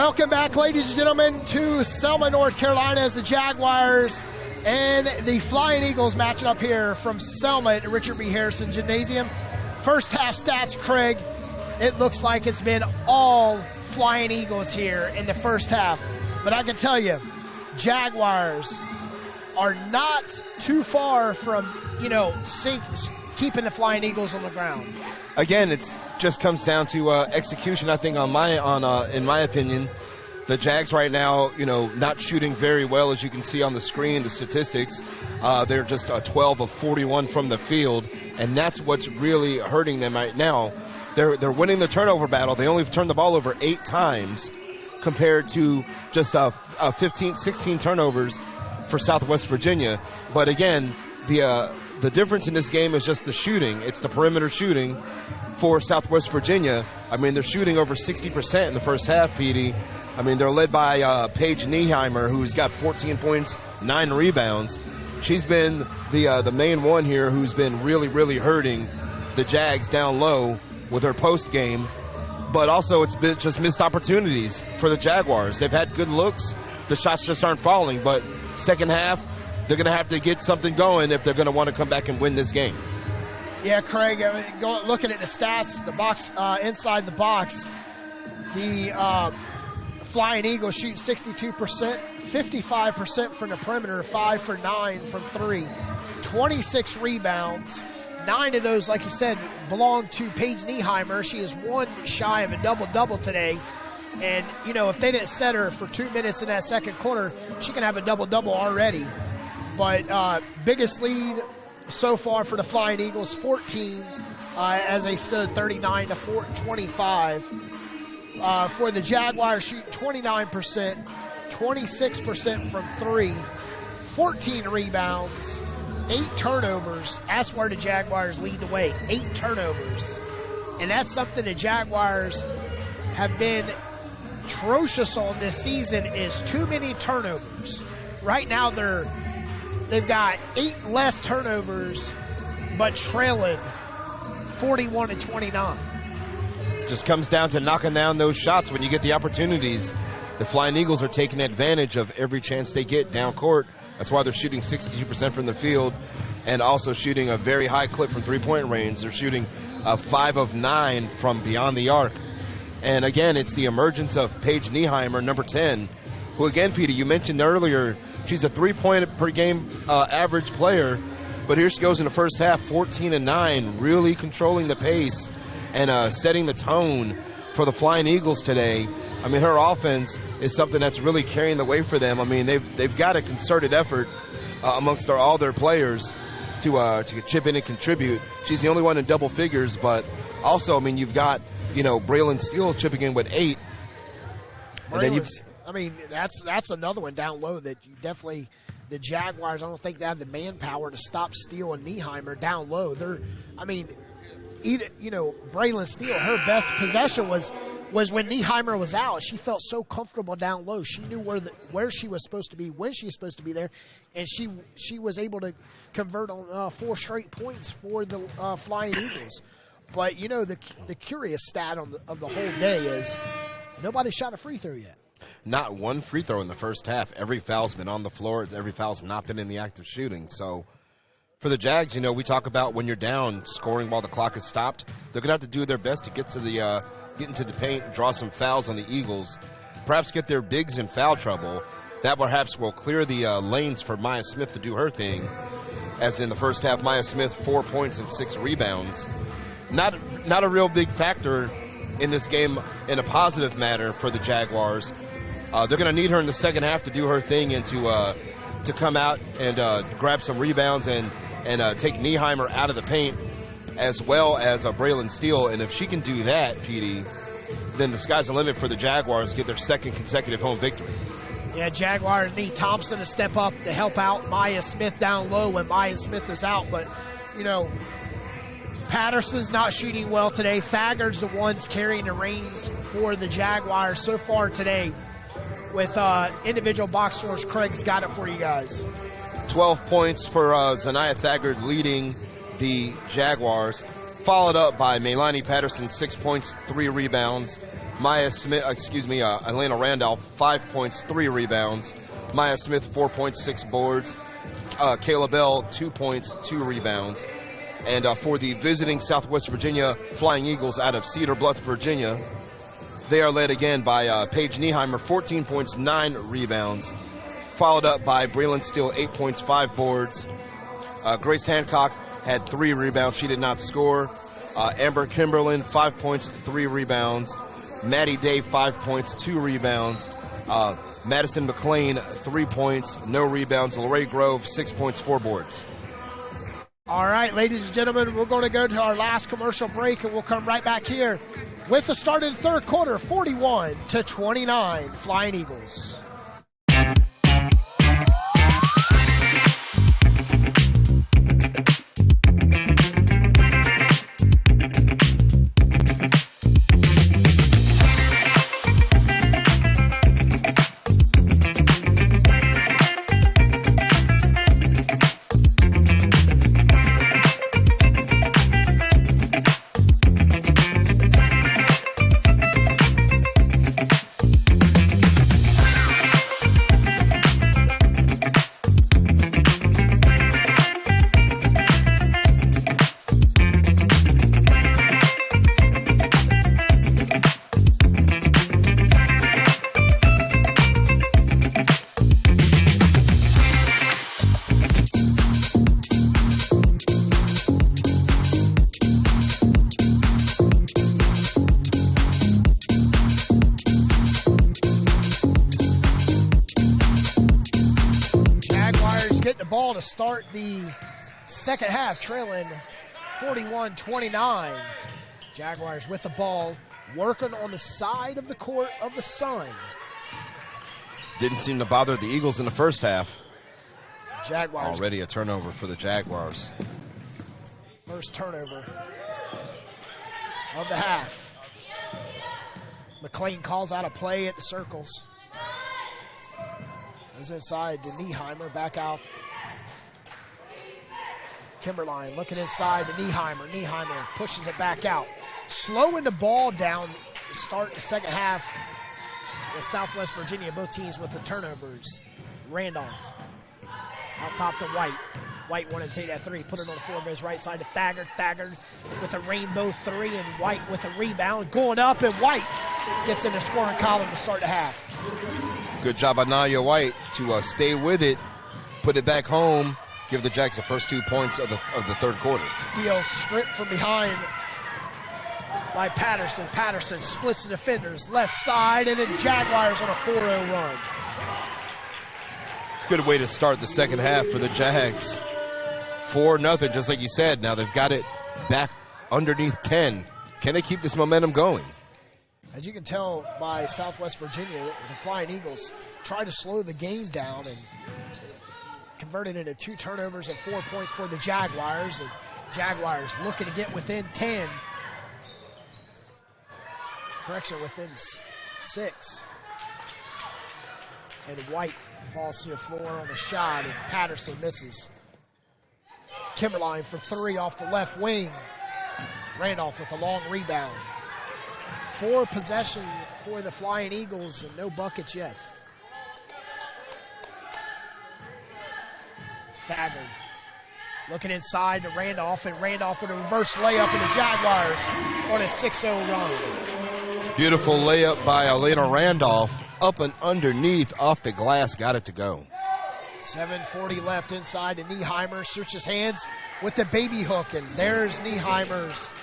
Welcome back, ladies and gentlemen, to Selma, North Carolina, as the Jaguars and the Flying Eagles matching up here from Selma at Richard B. Harrison Gymnasium. First half stats, Craig. It looks like it's been all Flying Eagles here in the first half. But I can tell you, Jaguars are not too far from, keeping the Flying Eagles on the ground. Again, it just comes down to execution. I think in my opinion, the Jags right now, not shooting very well, as you can see on the screen, the statistics. They're just 12 of 41 from the field, and that's what's really hurting them right now. They're winning the turnover battle. They only turned the ball over 8 times compared to just 15, 16 turnovers for Southwest Virginia. But again, the difference in this game is just the shooting. It's the perimeter shooting for Southwest Virginia. I mean, they're shooting over 60% in the first half, Petey. I mean, they're led by Paige Nieheimer, who's got 14 points, 9 rebounds. She's been the main one here who's been really, really hurting the Jags down low with her post game. But also it's been just missed opportunities for the Jaguars. They've had good looks. The shots just aren't falling. But second half, they're going to have to get something going if they're going to want to come back and win this game. Yeah, Craig, looking at the stats, the box inside the box, the Flying Eagles shooting 62%, 55% from the perimeter, 5 for 9 from 3, 26 rebounds. 9 of those, like you said, belong to Paige Nieheimer. She is 1 shy of a double-double today. And, if they didn't set her for 2 minutes in that second quarter, she can have a double-double already. But biggest lead so far for the Flying Eagles, 14, as they stood 39 to 25. For the Jaguars, shoot 29%, 26% from 3, 14 rebounds, 8 turnovers. That's where the Jaguars lead the way, 8 turnovers. And that's something the Jaguars have been atrocious on this season, is too many turnovers. Right now they've got 8 less turnovers, but trailing 41 to 29. Just comes down to knocking down those shots when you get the opportunities. The Flying Eagles are taking advantage of every chance they get down court. That's why they're shooting 62% from the field and also shooting a very high clip from three-point range. They're shooting 5 of 9 from beyond the arc. And again, it's the emergence of Paige Nieheimer, number 10, who again, Peter, you mentioned earlier, she's a 3-point per game average player, but here she goes in the first half, 14 and 9, really controlling the pace and setting the tone for the Flying Eagles today. I mean, her offense is something that's really carrying the way for them. I mean, they've got a concerted effort amongst all their players to chip in and contribute. She's the only one in double figures, but also, I mean, you've got, Braylon Steele chipping in with 8. And then that's another one down low that you definitely, the Jaguars, I don't think they have the manpower to stop Steele and Nieheimer down low. Braylon Steele, her best possession was when Nieheimer was out. She felt so comfortable down low. She knew where she was supposed to be, when she was supposed to be there, and she was able to convert on 4 straight points for the Flying Eagles. But the curious stat of the whole day is nobody shot a free throw yet. Not one free throw in the first half. Every foul's been on the floor. Every foul's not been in the act of shooting. So for the Jags, we talk about when you're down, scoring while the clock is stopped. They're going to have to do their best to get into the paint, draw some fouls on the Eagles, perhaps get their bigs in foul trouble. That perhaps will clear the lanes for Maya Smith to do her thing. As in the first half, Maya Smith, 4 points and 6 rebounds. Not a real big factor in this game in a positive manner for the Jaguars. They're going to need her in the second half to do her thing and to come out and grab some rebounds and take Nieheimer out of the paint, as well as Braylon Steele. And if she can do that, Petey, then the sky's the limit for the Jaguars to get their second consecutive home victory. Yeah, Jaguars need Thompson to step up to help out Maya Smith down low when Maya Smith is out. But, Patterson's not shooting well today. Thagard's the ones carrying the reins for the Jaguars so far today. With individual box scores, Craig's got it for you guys. 12 points for Zaniah Thagard leading the Jaguars, followed up by Melanie Patterson, 6 points, 3 rebounds. Elena Randolph, 5 points, 3 rebounds. Maya Smith, 4.6 boards. Kayla Bell, 2 points, 2 rebounds. And for the visiting Southwest Virginia Flying Eagles out of Cedar Bluff, Virginia, they are led again by Paige Nieheimer, 14 points, 9 rebounds. Followed up by Braylon Steele, 8 points, 5 boards. Grace Hancock had 3 rebounds. She did not score. Amber Kimberlin, 5 points, 3 rebounds. Maddie Day, 5 points, 2 rebounds. Madison McLean, 3 points, no rebounds. Lorraine Grove, 6 points, 4 boards. All right, ladies and gentlemen, we're going to go to our last commercial break, and we'll come right back here with the start of the third quarter, 41-29, Flying Eagles. To start the second half, trailing 41-29. Jaguars with the ball, working on the side of the court of the sun. Didn't seem to bother the Eagles in the first half. Jaguars. Already a turnover for the Jaguars. First turnover of the half. McLean calls out a play at the circles. Goes inside to Nieheimer, back out. Kimberline looking inside to Nieheimer. Nieheimer pushes it back out. Slowing the ball down to start the second half with Southwest Virginia, both teams with the turnovers. Randolph out top to White. White wanted to take that three, put it on the floor, goes right side to Thaggart. Thaggart with a rainbow three, and White with a rebound. Going up, and White gets in the scoring column to start the half. Good job by Naya White to stay with it, put it back home, give the Jacks the first 2 points of the third quarter. Steele stripped from behind by Patterson. Patterson splits the defenders left side, and then Jaguars on a 4-0 run. Good way to start the second half for the Jags. 4-0, just like you said. Now they've got it back underneath 10. Can they keep this momentum going? As you can tell by Southwest Virginia, the Flying Eagles tried to slow the game down and converted into 2 turnovers and 4 points for the Jaguars. And Jaguars looking to get within 10. Correction, within 6. And White falls to the floor on the shot, and Patterson misses. Kimberline for 3 off the left wing. Randolph with a long rebound. 4 possession for the Flying Eagles and no buckets yet. Thaggart looking inside to Randolph, and Randolph with a reverse layup, and the Jaguars on a 6-0 run. Beautiful layup by Elena Randolph, up and underneath, off the glass, got it to go. 7:40 left inside to Nieheimer, shoots his hands with the baby hook, and there's Nieheimer's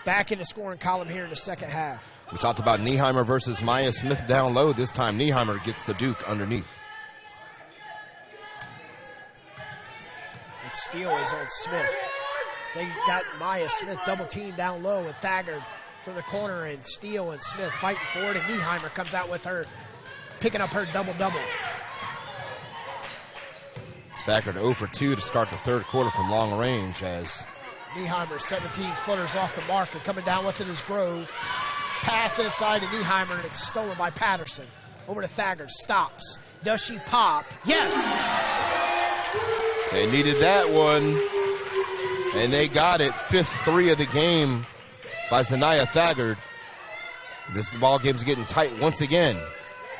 back in the scoring column here in the second half. We talked about Nieheimer versus Maya Smith down low. This time Nieheimer gets the Duke underneath. And Steele is on Smith. They got Maya Smith double teamed down low with Thaggart from the corner, and Steele and Smith fighting for it, and Nieheimer comes out with her, picking up her double-double. Thaggart 0 for 2 to start the third quarter from long range as Nieheimer 17 footers off the mark, and coming down with it is Grove. Pass inside to Nieheimer, and it's stolen by Patterson. Over to Thaggart, stops. Does she pop? Yes! They needed that one, and they got it. 5th 3 of the game by Zanaya Thaggart. This ball game's getting tight once again.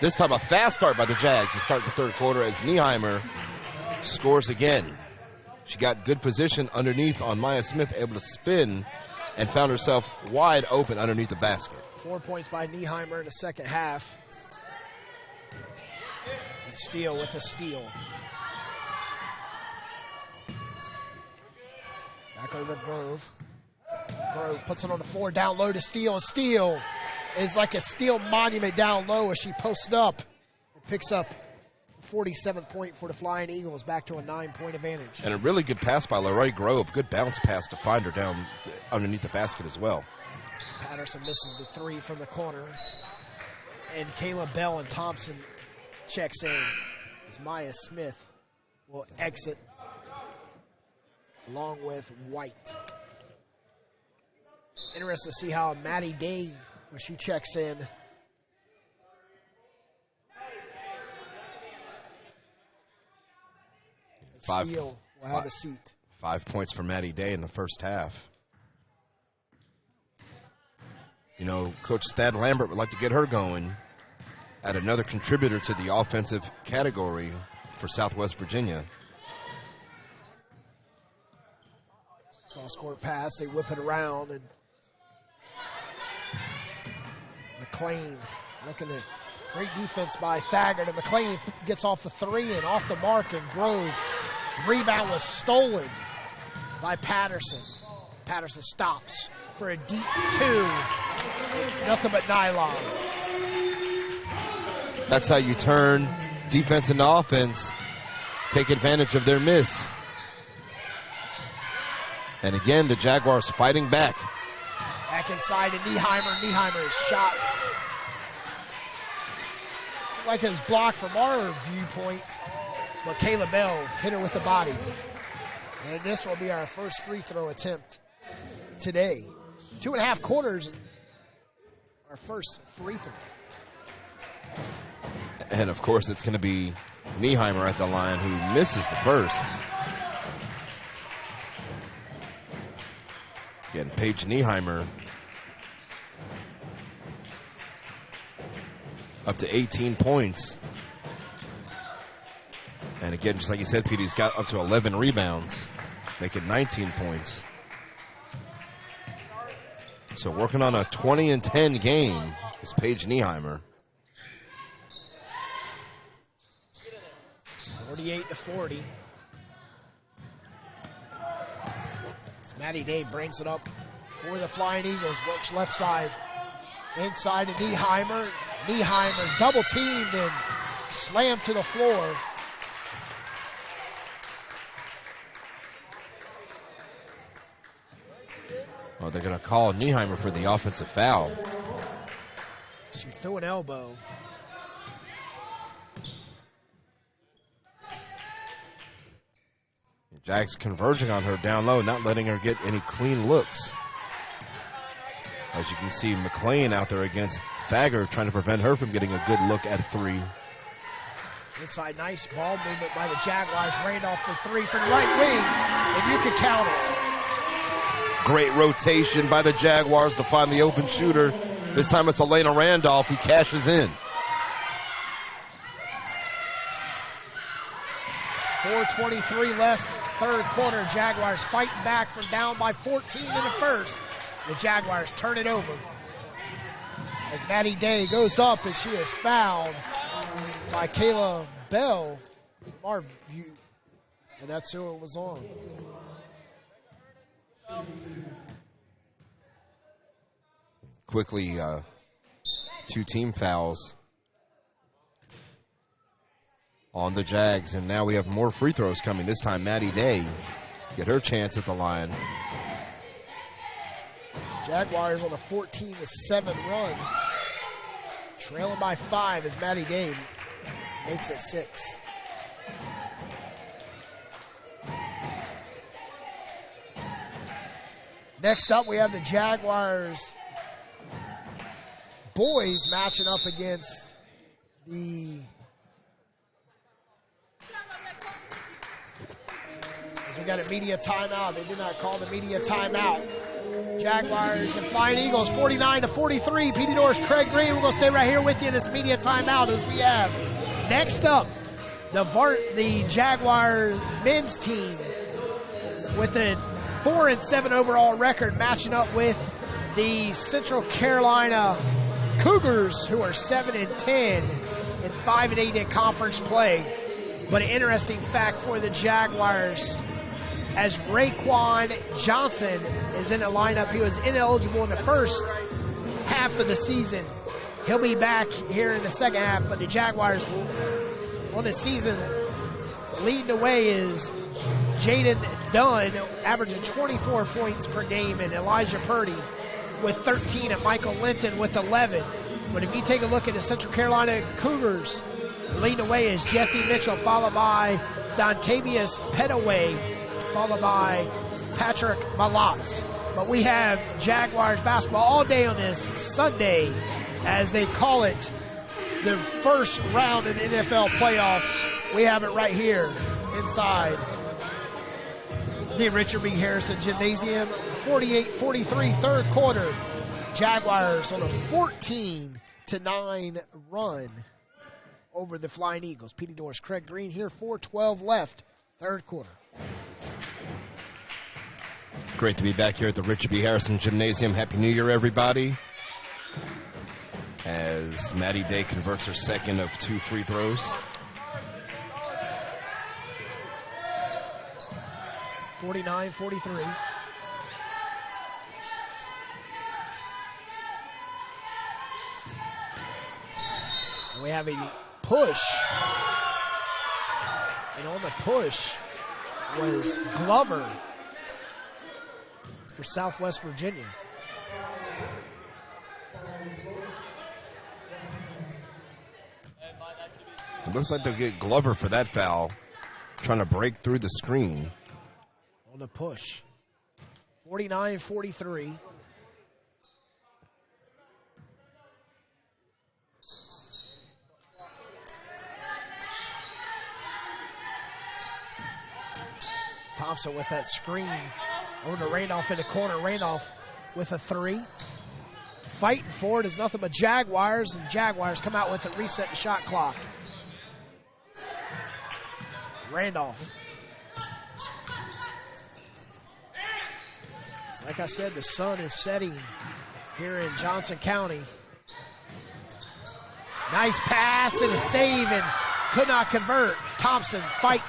This time a fast start by the Jags to start the third quarter as Nieheimer scores again. She got good position underneath on Maya Smith, able to spin and found herself wide open underneath the basket. 4 points by Nieheimer in the second half. And Steele with the steal. Back over to Grove. Grove puts it on the floor, down low to Steele, and Steele is like a steel monument down low as she posts up and picks up the 47th point for the Flying Eagles, back to a 9-point advantage. And a really good pass by Leroy Grove. Good bounce pass to find her down underneath the basket as well. Patterson misses the three from the corner. And Kayla Bell and Thompson checks in as Maya Smith will exit along with White. Interesting to see how Maddie Day, when she checks in, Steele will have a seat. 5 points for Maddie Day in the first half. You know, Coach Thad Lambert would like to get her going at another contributor to the offensive category for Southwest Virginia. Cross-court pass, they whip it around, and McLean looking at great defense by Thaggart, and McLean gets off the three and off the mark, and Grove. Rebound was stolen by Patterson. Patterson stops for a deep two. Nothing but nylon. That's how you turn defense into offense. Take advantage of their miss. And again, the Jaguars fighting back. Back inside to Nieheimer. Nieheimer's shots, like it was blocked from our viewpoint, but Kayla Bell hit her with the body. And this will be our first free throw attempt today. 2.5 quarters, our first free throw. And of course, it's going to be Nieheimer at the line, who misses the first. Again, Paige Nieheimer up to 18 points. And again, just like you said, Pete, he's got up to 11 rebounds, making 19 points. So working on a 20-10 game is Paige Nieheimer. 48-40. Maddie Day brings it up for the Flying Eagles. Works left side. Inside to Nieheimer. Nieheimer double teamed and slammed to the floor. Well, they're going to call Nieheimer for the offensive foul. She threw an elbow. Jags converging on her down low, not letting her get any clean looks. As you can see, McLean out there against Thaggart, trying to prevent her from getting a good look at three. Inside, nice ball movement by the Jaguars. Randolph for three from the right wing, and you can count it. Great rotation by the Jaguars to find the open shooter. This time it's Elena Randolph who cashes in. 4:23 left, third quarter. Jaguars fighting back from down by 14 in the first. The Jaguars turn it over as Maddie Day goes up, and she is fouled by Kayla Bell from our view, and that's who it was on. Quickly, 2 team fouls on the Jags, and now we have more free throws coming. This time Maddie Day get her chance at the line. Jaguars on a 14-7 run, trailing by 5 as Maddie Day makes it 6. Next up, we have the Jaguars boys matching up against the as we got a media timeout. They did not call the media timeout. Jaguars and Flying Eagles 49-43. Petey Norris, Craig Green. We're going to stay right here with you in this media timeout as we have next up the Jaguars men's team with a 4-7 overall record matching up with the Central Carolina Cougars, who are 7-10 and 5-8 in conference play. But an interesting fact for the Jaguars, as Raekwon Johnson is in the lineup, he was ineligible in the first half of the season. He'll be back here in the second half, but the Jaguars on the season leading the way is Jaden Dunn, averaging 24 points per game, and Elijah Purdy with 13, and Michael Linton with 11. But if you take a look at the Central Carolina Cougars, leading the way is Jesse Mitchell, followed by Dontavius Petaway, followed by Patrick Malott. But we have Jaguars basketball all day on this Sunday, as they call it the first round of the NFL playoffs. We have it right here inside the Richard B. Harrison Gymnasium. 48-43 third quarter. Jaguars on a 14-9 run over the Flying Eagles. Petey Norris, Craig Green here, 4:12 left, third quarter. Great to be back here at the Richard B. Harrison Gymnasium. Happy New Year, everybody. As Maddie Day converts her second of 2 free throws. 49-43. And we have a push. And on the push was Glover for Southwest Virginia. It looks like they'll get Glover for that foul, trying to break through the screen. On the push. 49-43. Thompson with that screen over to Randolph in the corner. Randolph with a 3. Fighting for it is nothing but Jaguars, and Jaguars come out with a reset shot clock. Randolph. Like I said, the sun is setting here in Johnson County. Nice pass and a save, and could not convert. Thompson fighting.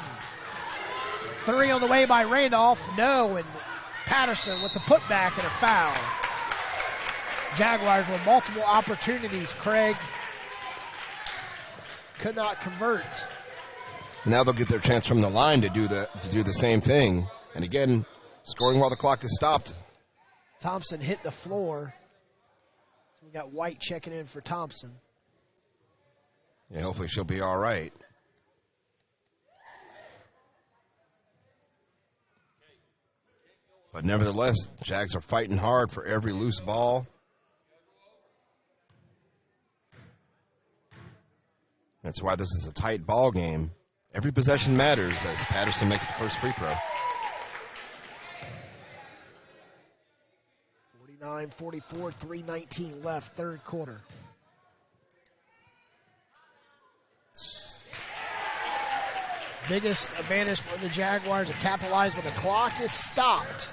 3 on the way by Randolph. No, and Patterson with the putback and a foul. Jaguars with multiple opportunities, Craig. Could not convert. Now they'll get their chance from the line to do the same thing. And again, scoring while the clock is stopped. Thompson hit the floor. We got White checking in for Thompson. Yeah, hopefully she'll be all right. But nevertheless, Jags are fighting hard for every loose ball. That's why this is a tight ball game. Every possession matters as Patterson makes the first free throw. 49-44, 3:19 left, third quarter. Biggest advantage for the Jaguars to capitalize when the clock is stopped.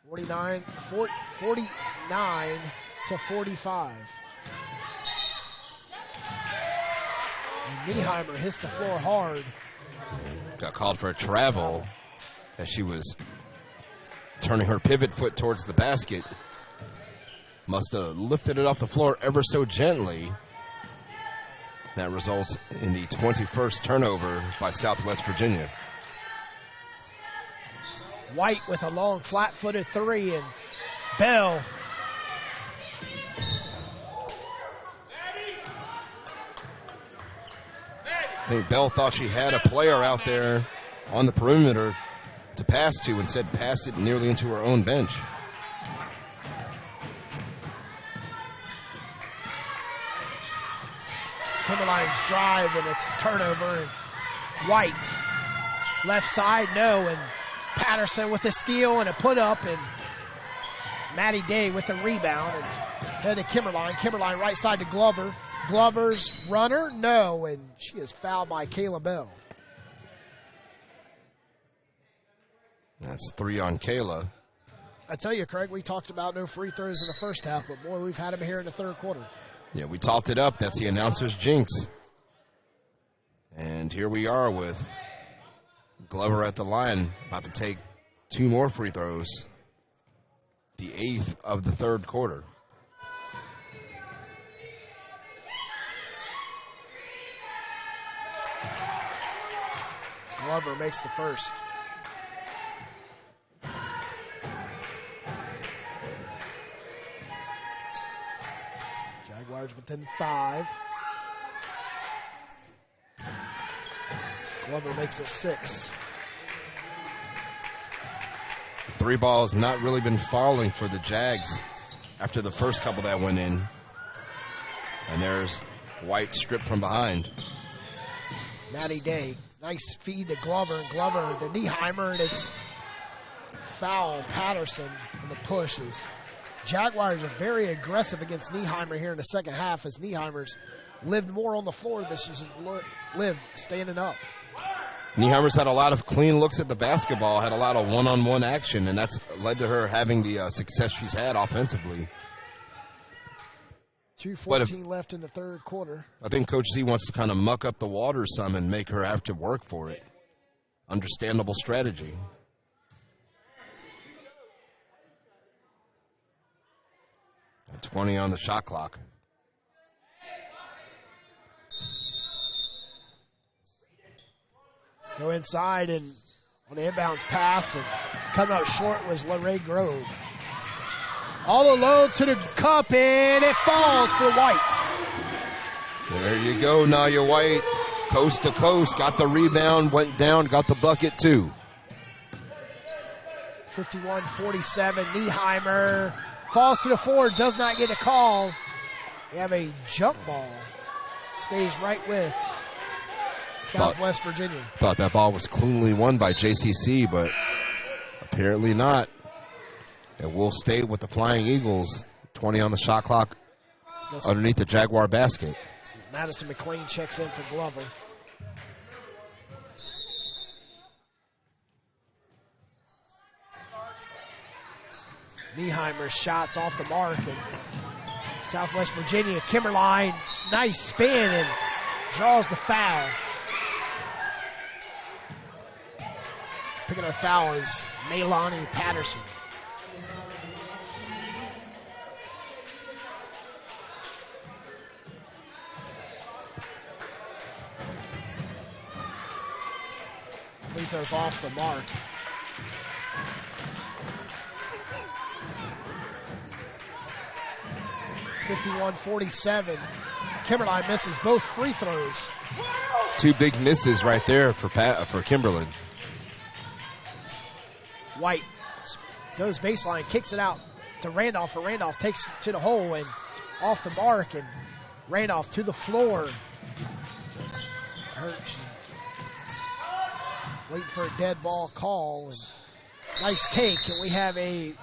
49 to 45. And Nieheimer hits the floor hard. Got called for a travel as she was turning her pivot foot towards the basket. Must have lifted it off the floor ever so gently. That results in the 21st turnover by Southwest Virginia. White with a long flat-footed 3, and Bell. I think Bell thought she had a player out there on the perimeter to pass to, instead passed it nearly into her own bench. Timberline's drive, and it's turnover. And White, left side, no, and Patterson with a steal and a put up, and Maddie Day with the rebound. And head to Kimberline. Kimberline right side to Glover. Glover's runner, no, and she is fouled by Kayla Bell. That's 3 on Kayla. I tell you, Craig, we talked about no free throws in the first half, but boy, we've had them here in the third quarter. Yeah, we talked it up. That's the announcer's jinx. And here we are with Glover at the line, about to take 2 more free throws. The 8th of the third quarter. Glover makes the first. Jaguars within 5. Glover makes it 6. The 3 ball has not really been falling for the Jags after the first couple that went in. And there's White stripped from behind. Maddie Day, nice feed to Glover, and Glover to Nieheimer, and it's foul. Patterson on the pushes. Jaguars are very aggressive against Nieheimer here in the second half, as Nieheimer's lived more on the floor than she's lived standing up. Nieheimer's had a lot of clean looks at the basketball, had a lot of one-on-one action, and that's led to her having the success she's had offensively. 2:14 left in the third quarter. I think Coach Z wants to kind of muck up the water some and make her have to work for it. Understandable strategy. At 20 on the shot clock. Go inside, and on the inbounds pass, and coming up short was LaRae Grove. All alone to the cup, and it falls for White. There you go, Naya White. Coast to coast, got the rebound, went down, got the bucket too. 51-47, Nieheimer falls to the floor, does not get a call. We have a jump ball. Stays right with Southwest Virginia. Thought that ball was cleanly won by JCC, but apparently not. It will stay with the Flying Eagles. 20 on the shot clock underneath the Jaguar basket. Madison McLean checks in for Glover. Nieheimer's shots off the mark, and Southwest Virginia, Kimberline, nice spin, and draws the foul. Picking her foul is Maylani Patterson. Free throws off the mark. .51-47. Kimberline misses both free throws. 2 big misses right there for Kimberlin. White goes baseline, kicks it out to Randolph, and Randolph takes it to the hole and off the mark, and Randolph to the floor. Waiting for a dead ball call, and nice take, and we have a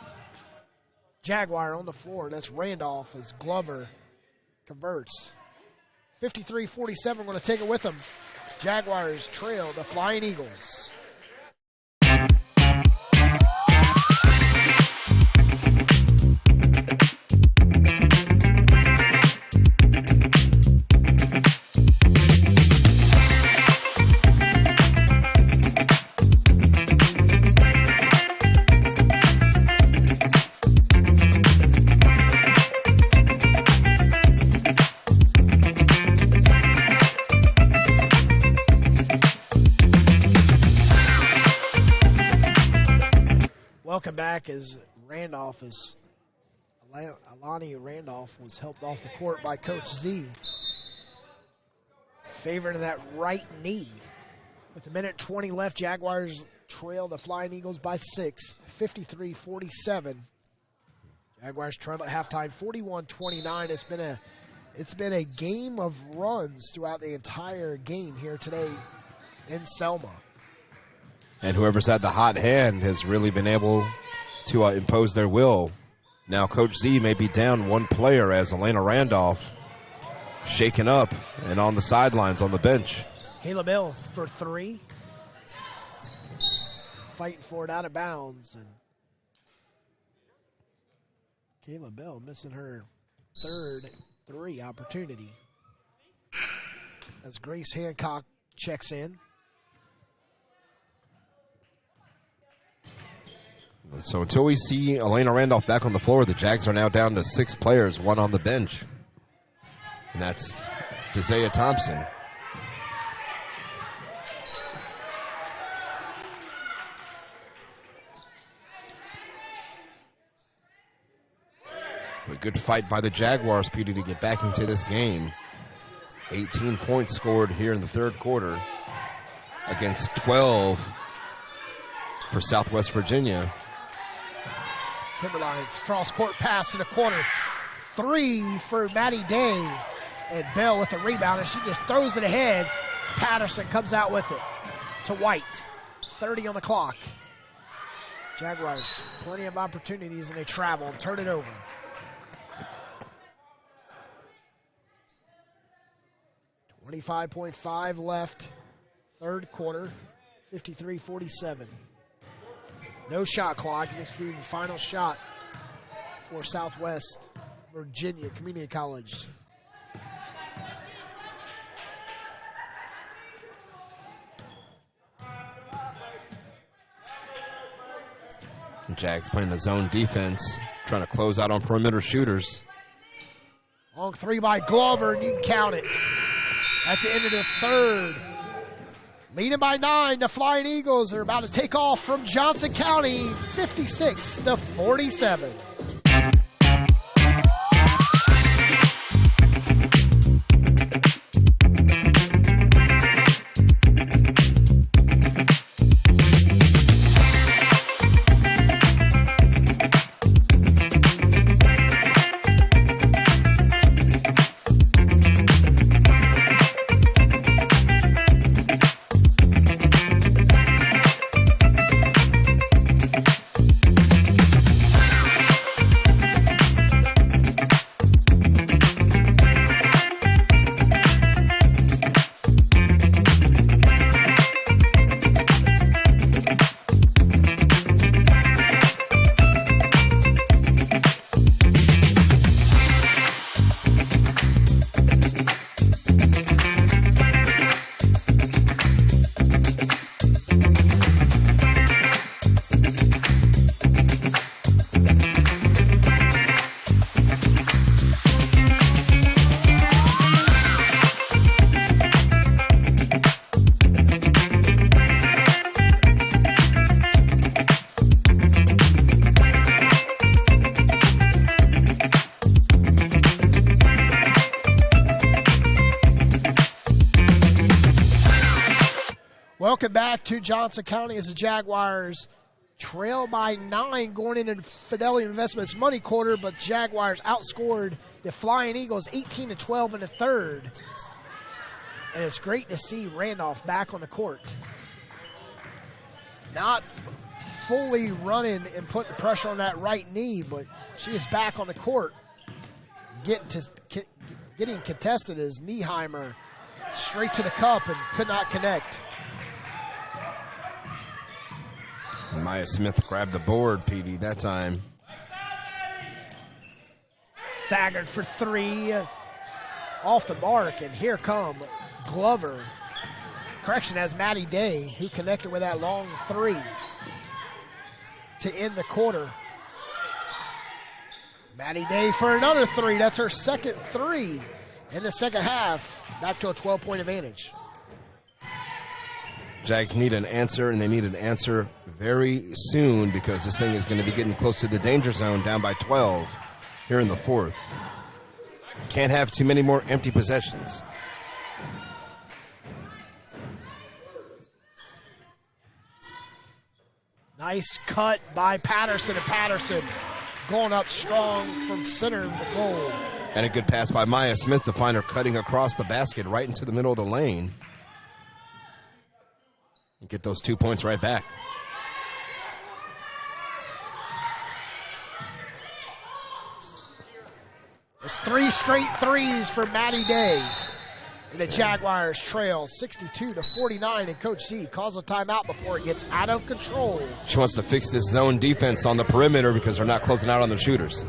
Jaguar on the floor. That's Randolph as Glover converts. 53-47, we're going to take it with them. Jaguars trail the Flying Eagles. Welcome back as Alani Randolph was helped off the court by Coach Z. Favored in that right knee. With 1:20 left, Jaguars trail the Flying Eagles by 6, 53-47. Jaguars trail at halftime, 41-29. It's been a game of runs throughout the entire game here today in Selma. And whoever's had the hot hand has really been able to impose their will. Now Coach Z may be down one player as Elena Randolph shaken up and on the sidelines on the bench. Kayla Bell for 3. Fighting for it out of bounds. And Kayla Bell missing her third 3 opportunity. As Grace Hancock checks in. So until we see Elena Randolph back on the floor, the Jags are now down to 6 players, 1 on the bench. And that's Desea Thompson. A good fight by the Jaguars, Peter, to get back into this game. 18 points scored here in the third quarter against 12 for Southwest Virginia. Timberlines cross-court pass to the corner. 3 for Maddie Day. And Bell with a rebound, and she just throws it ahead. Patterson comes out with it to White. 30 on the clock. Jaguars, plenty of opportunities, and they travel and turn it over. .5 left, third quarter, 53-47. No shot clock. This will be the final shot for Southwest Virginia Community College. Jags playing the zone defense, trying to close out on perimeter shooters. Long 3 by Glover, and you can count it. At the end of the third, leading by 9, the Flying Eagles are about to take off from Johnson County, 56-47. Welcome back to Johnson County as the Jaguars trail by 9 going into Fidelity Investments money quarter, but Jaguars outscored the Flying Eagles 18-12 in the third. And it's great to see Randolph back on the court. Not fully running and putting the pressure on that right knee, but she is back on the court. Getting contested as Nieheimer straight to the cup and could not connect. Maya Smith grabbed the board, PD, that time. Thagard for 3, off the mark, and here come Glover. Correction, as Maddie Day, who connected with that long 3 to end the quarter. Maddie Day for another 3. That's her second 3 in the second half. Back to a 12-point advantage. Jags need an answer, and they need an answer very soon because this thing is going to be getting close to the danger zone, down by 12 here in the fourth. Can't have too many more empty possessions. Nice cut by Patterson, and Patterson going up strong from center of the goal. And a good pass by Maya Smith to find her cutting across the basket right into the middle of the lane. Get those 2 points right back. It's 3 straight threes for Maddie Day. And the Jaguars trail 62-49, and Coach Z calls a timeout before it gets out of control. She wants to fix this zone defense on the perimeter because they're not closing out on their shooters.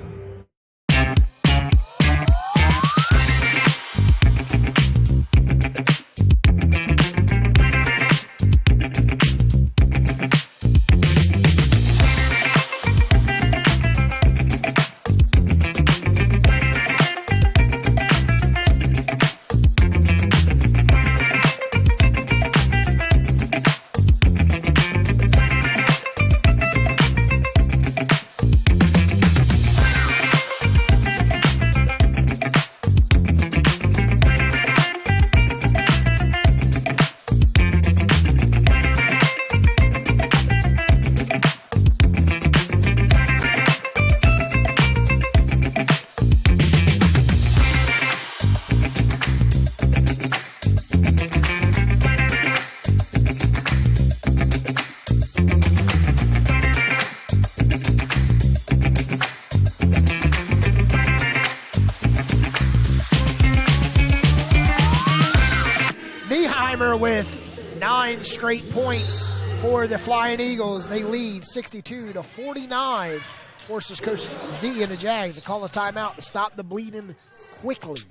With 9 straight points for the Flying Eagles. They lead 62-49. Forces Coach Z and the Jags to call a timeout to stop the bleeding quickly.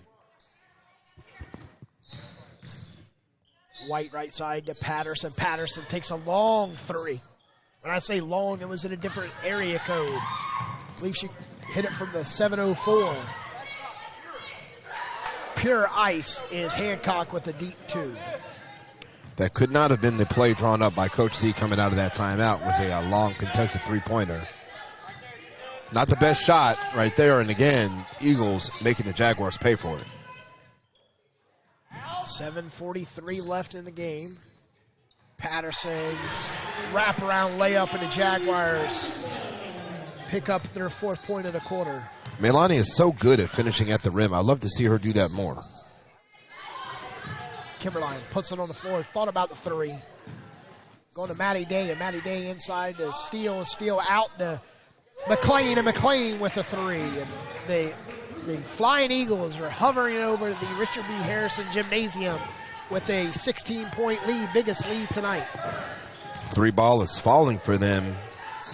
White right side to Patterson. Patterson takes a long 3. When I say long, it was in a different area code. I believe she hit it from the 704. Pure ice is Hancock with a deep 2. That could not have been the play drawn up by Coach Z coming out of that timeout. It was a long contested three-pointer. Not the best shot right there, and again, Eagles making the Jaguars pay for it. 7:43 left in the game. Patterson's wraparound layup, and the Jaguars pick up their 4th point of the quarter. Melani is so good at finishing at the rim. I'd love to see her do that more. Kimberline puts it on the floor, thought about the 3. Going to Maddie Day, and Maddie Day inside to steal out to McLean, and McLean with the 3. And the Flying Eagles are hovering over the Richard B. Harrison Gymnasium with a 16-point lead, biggest lead tonight. 3 ball is falling for them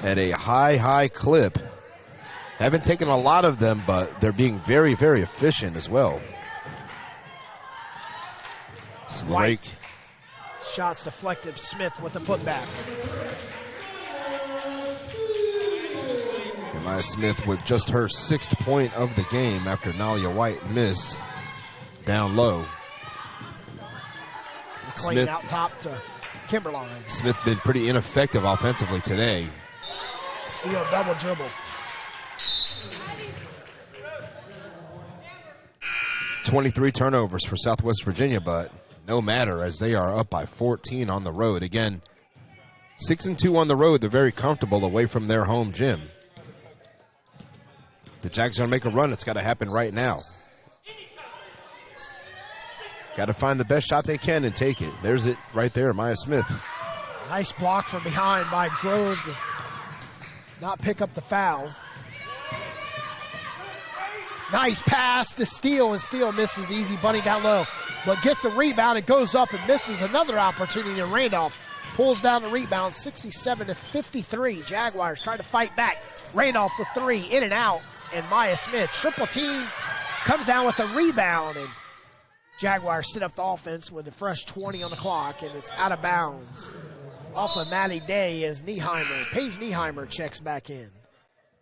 at a high clip. Haven't taken a lot of them, but they're being very, very efficient as well. White. Shots deflected. Smith with the putback. Maya Smith with just her 6th point of the game after Nalia White missed down low. Smith out top to Kimberline. Smith been pretty ineffective offensively today. Steal double dribble. 23 turnovers for Southwest Virginia, but no matter as they are up by 14 on the road. Again, 6-2 on the road. They're very comfortable away from their home gym. The Jags are going to make a run. It's got to happen right now. Got to find the best shot they can and take it. There's it right there, Maya Smith. Nice block from behind by Grove to not pick up the foul. Nice pass to Steele, and Steele misses easy bunny down low, but gets a rebound and goes up and misses another opportunity. And Randolph pulls down the rebound, 67-53. Jaguars trying to fight back. Randolph with 3, in and out, and Maya Smith, triple team, comes down with a rebound, and Jaguars set up the offense with a fresh 20 on the clock, and it's out of bounds. Off of Maddie Day as Nieheimer. Paige Nieheimer checks back in.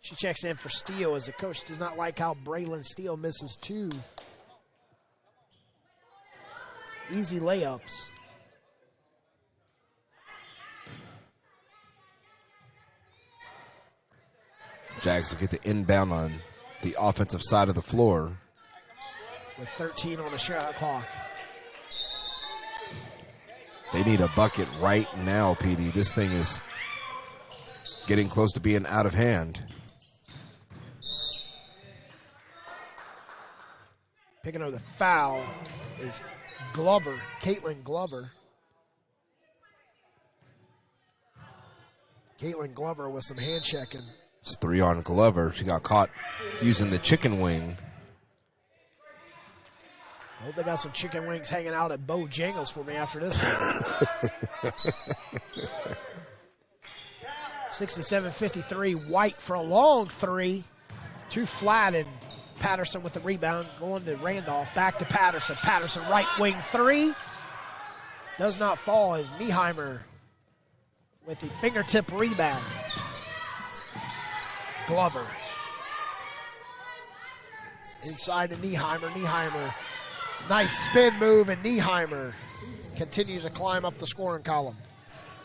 She checks in for Steele as the coach does not like how Braylon Steele misses 2 easy layups. Jags will get the inbound on the offensive side of the floor. With 13 on the shot clock. They need a bucket right now, PD. This thing is getting close to being out of hand. Picking up the foul is Glover, Caitlin Glover. Caitlin Glover with some hand checking. It's 3 on Glover. She got caught using the chicken wing. I hope they got some chicken wings hanging out at Bojangles for me after this one. 67-53. White for a long three. Too flat, and Patterson with the rebound. Going to Randolph. Back to Patterson. Patterson right wing three. Does not fall as Nieheimer with the fingertip rebound. Glover. Inside to Nieheimer. Nieheimer. Nice spin move, and Nieheimer continues to climb up the scoring column.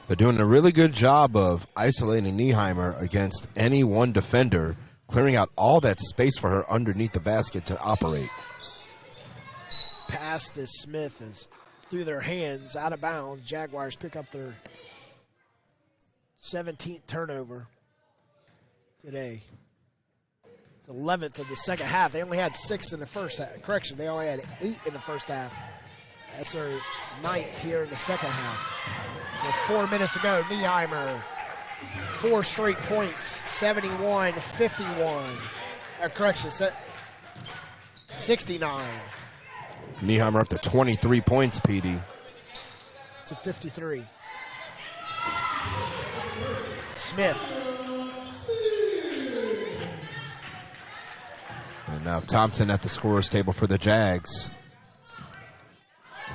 They're doing a really good job of isolating Nieheimer against any one defender, clearing out all that space for her underneath the basket to operate. Pass to Smith is through their hands, out of bounds. Jaguars pick up their 17th turnover today. The 11th of the second half. They only had 6 in the first half. Correction, they only had 8 in the first half. That's their 9th here in the second half. With 4 minutes to go, Nieheimer, 4 straight points, 71-51. Correction, 69. Nieheimer up to 23 points, PD. It's a 53. Smith. And now Thompson at the scorer's table for the Jags.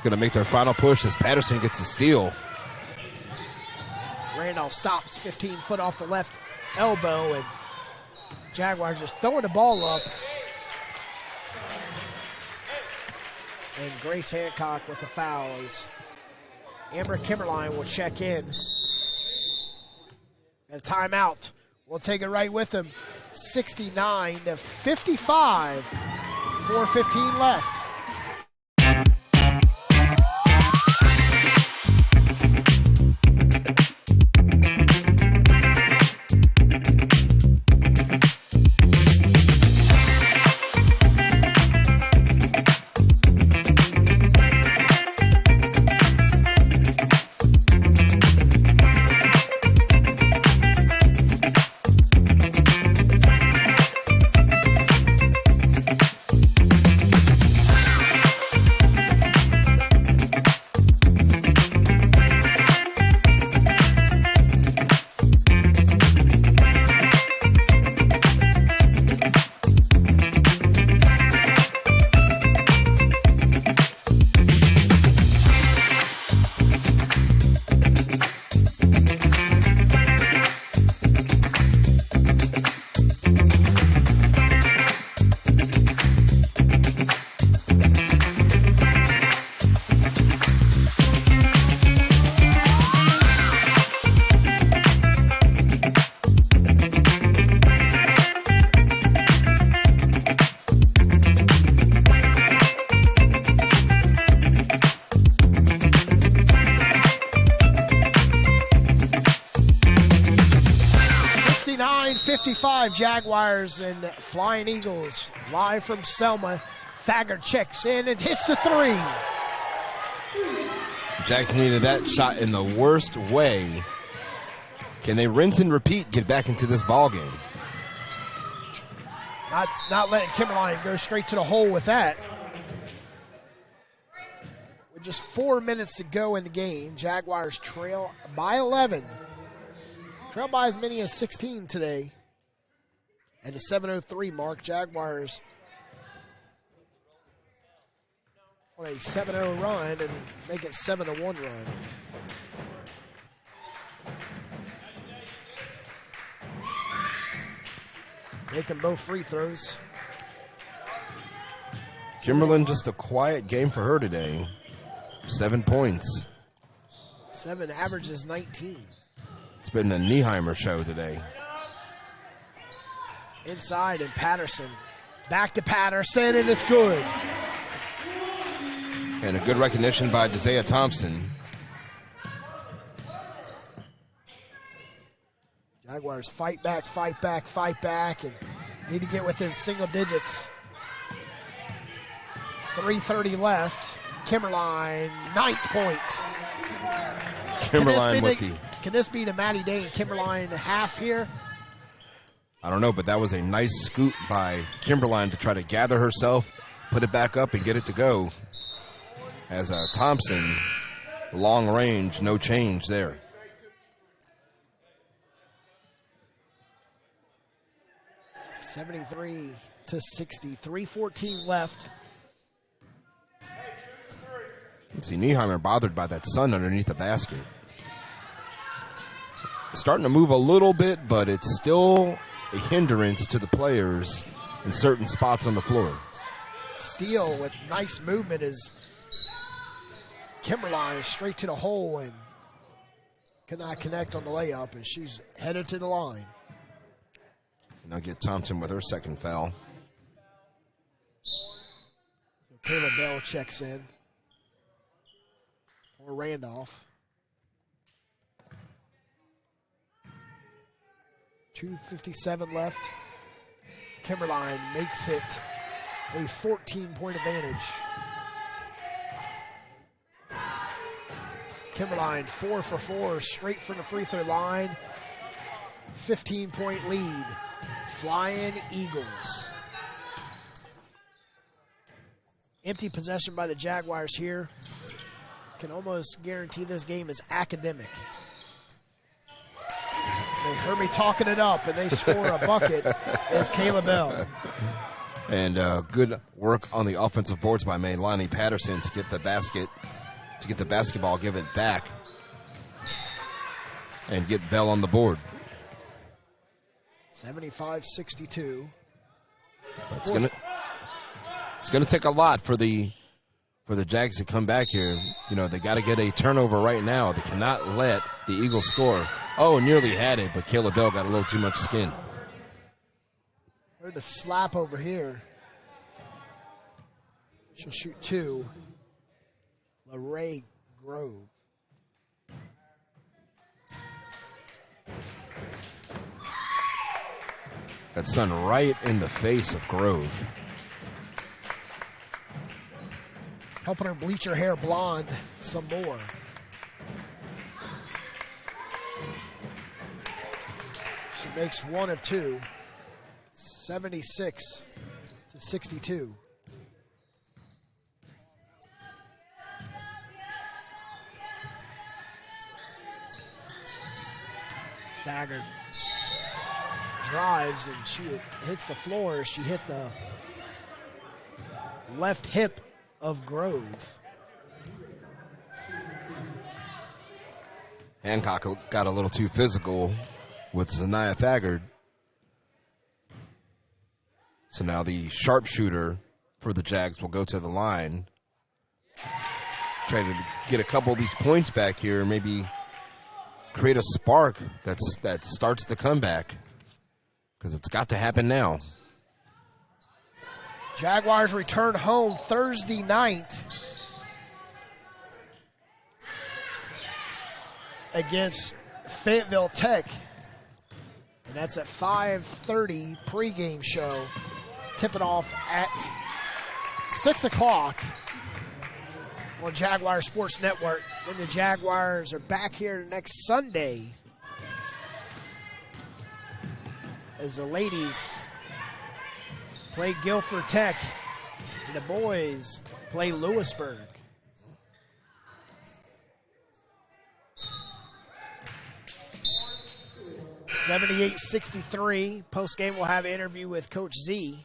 Going to make their final push as Patterson gets a steal. Randolph stops 15 foot off the left elbow, and Jaguars just throwing the ball up. And Grace Hancock with the foul as Amber Kimmerline will check in. And a timeout. We'll take it right with them. 69-55. 4:15 left. Jaguars and Flying Eagles live from Selma. Thagard checks in and hits the three. Jags needed that shot in the worst way. Can they rinse and repeat, get back into this ball game? Not letting Kimberline go straight to the hole with that. With just 4 minutes to go in the game, Jaguars trail by 11. Trail by as many as 16 today. And the 7:03 mark, Jaguars on a 7-0 run and make it 7-1 run. Making both free throws. Kimberlin, just a quiet game for her today. 7 points. 7 averages 19. It's been the Nieheimer show today. Inside, and Patterson. Back to Patterson, and it's good. And a good recognition by Desea Thompson. Jaguars fight back, and need to get within single digits. 3:30 left. Kimberline, 9 points. Kimberline with the Can this be the Maddie Day and Kimberline half here? I don't know, but that was a nice scoop by Kimberline to try to gather herself, put it back up, and get it to go. As Thompson, long range, no change there. (73-60). 3:14 left. See, Nieheimer bothered by that sun underneath the basket. Starting to move a little bit, but it's still a hindrance to the players in certain spots on the floor. Steele with nice movement is Kimberline straight to the hole and cannot connect on the layup, and she's headed to the line. Now get Thompson with her second foul. So Kayla Bell checks in for Randolph. 2:57 left. Kimberline makes it a 14-point advantage. Kimberline 4 for 4, straight from the free throw line. 15-point lead. Flying Eagles. Empty possession by the Jaguars here. Can almost guarantee this game is academic. They heard me talking it up, and they score a bucket as Kayla Bell. And good work on the offensive boards by Maylani Patterson to get the basket, to get the basketball, give it back, and get Bell on the board. 75-62. It's gonna take a lot for the Jags to come back here. You know, they got to get a turnover right now. They cannot let the Eagles score. Oh, nearly had it, but Kayla Bell got a little too much skin. Heard the slap over here. She'll shoot 2. LaRae Grove. That sun right in the face of Grove. Helping her bleach her hair blonde some more. She makes 1 of 2. 76-62. Thaggart drives and she hits the floor. She hit the left hip of Grove. Hancock got a little too physical with Zanaya Thaggart. So now the sharpshooter for the Jags will go to the line. Trying to get a couple of these points back here, maybe create a spark that starts the comeback, because it's got to happen now. Jaguars return home Thursday night against Fayetteville Tech. And that's at 5:30 pregame show. Tip it off at 6 o'clock on Jaguar Sports Network. Then the Jaguars are back here next Sunday as the ladies play Guilford Tech and the boys play Lewisburg. (78-63). Post-game, we'll have an interview with Coach Z.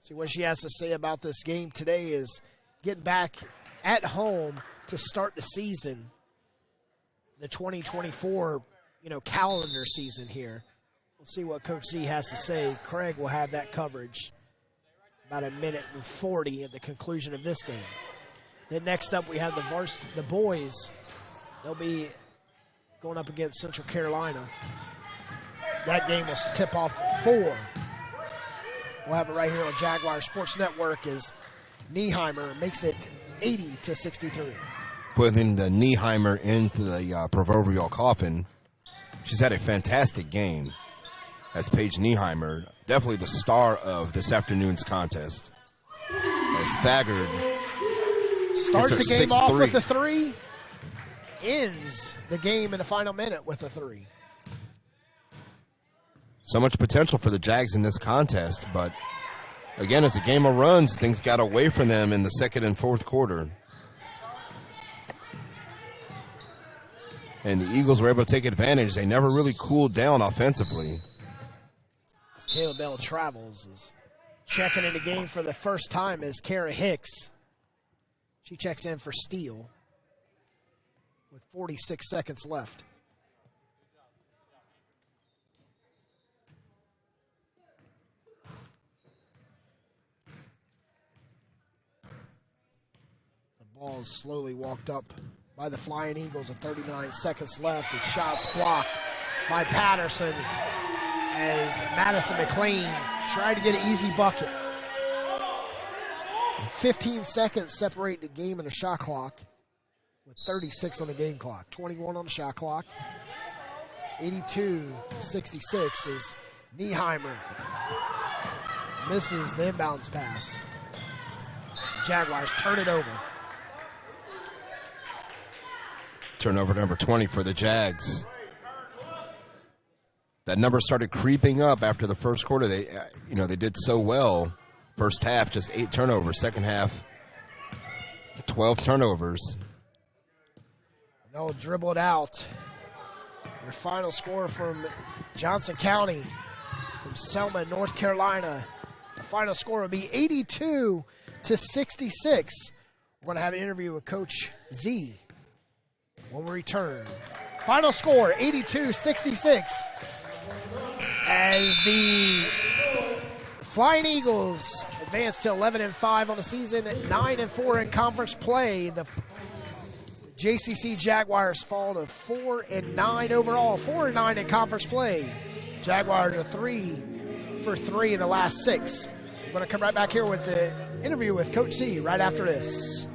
See what she has to say about this game today is getting back at home to start the season, the 2024, calendar season here. We'll see what Coach Z has to say. Craig will have that coverage about 1:40 at the conclusion of this game. Then next up, we have the boys. They'll be going up against Central Carolina. That game will tip off at 4. We'll have it right here on Jaguar Sports Network as Nieheimer makes it 80-63. Putting the Nieheimer into the proverbial coffin. She's had a fantastic game. That's Paige Nieheimer, definitely the star of this afternoon's contest. As Thaggart starts the game off with a 3. ends the game in the final minute with a 3. So much potential for the Jags in this contest, but again, it's a game of runs. Things got away from them in the second and fourth quarter. And the Eagles were able to take advantage. They never really cooled down offensively. As Caleb Bell Travels is checking in the game for the first time as Kara Hicks. She checks in for Steele with 46 seconds left. The ball is slowly walked up by the Flying Eagles with 39 seconds left. The shots blocked by Patterson as Madison McLean tried to get an easy bucket. 15 seconds separate the game and the shot clock with 36 on the game clock. 21 on the shot clock. 82-66 is Nieheimer misses the inbounds pass. Jaguars turn it over. Turnover number 20 for the Jags. That number started creeping up after the first quarter. They did so well. First half, just 8 turnovers. Second half, 12 turnovers. No, dribbled out. Your final score from Johnson County, from Selma, North Carolina. The final score will be 82-66. We're going to have an interview with Coach Z when we return. Final score, 82-66. As the Flying Eagles advance to 11-5 on the season, 9-4 in conference play. The JCC Jaguars fall to 4-9 overall, 4-9 in conference play. Jaguars are 3 for 3 in the last 6. We're going to come right back here with the interview with Coach Z right after this.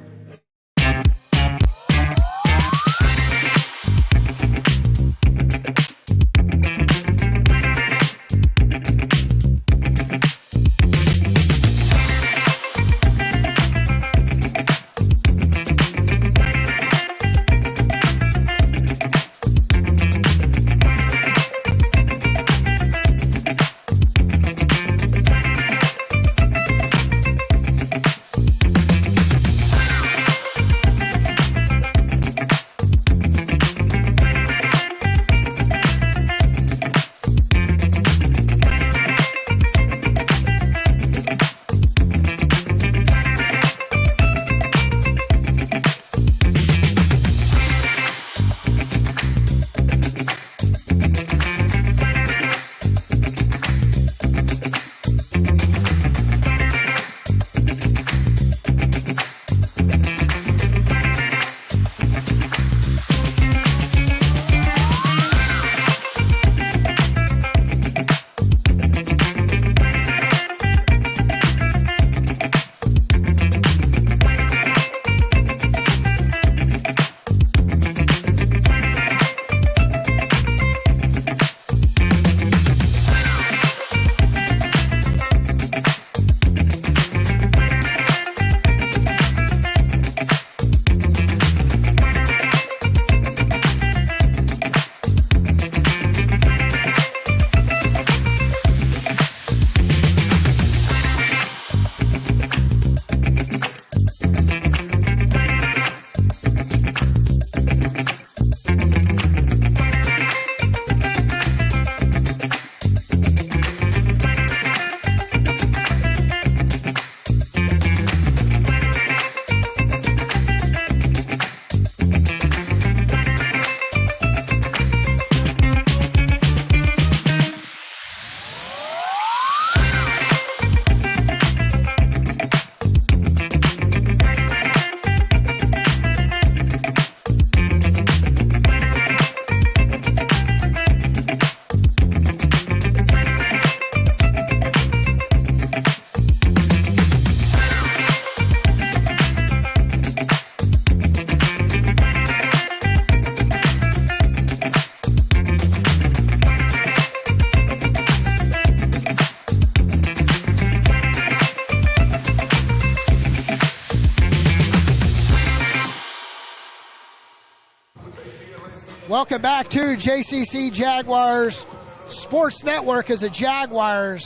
Welcome back to JCC Jaguars Sports Network as the Jaguars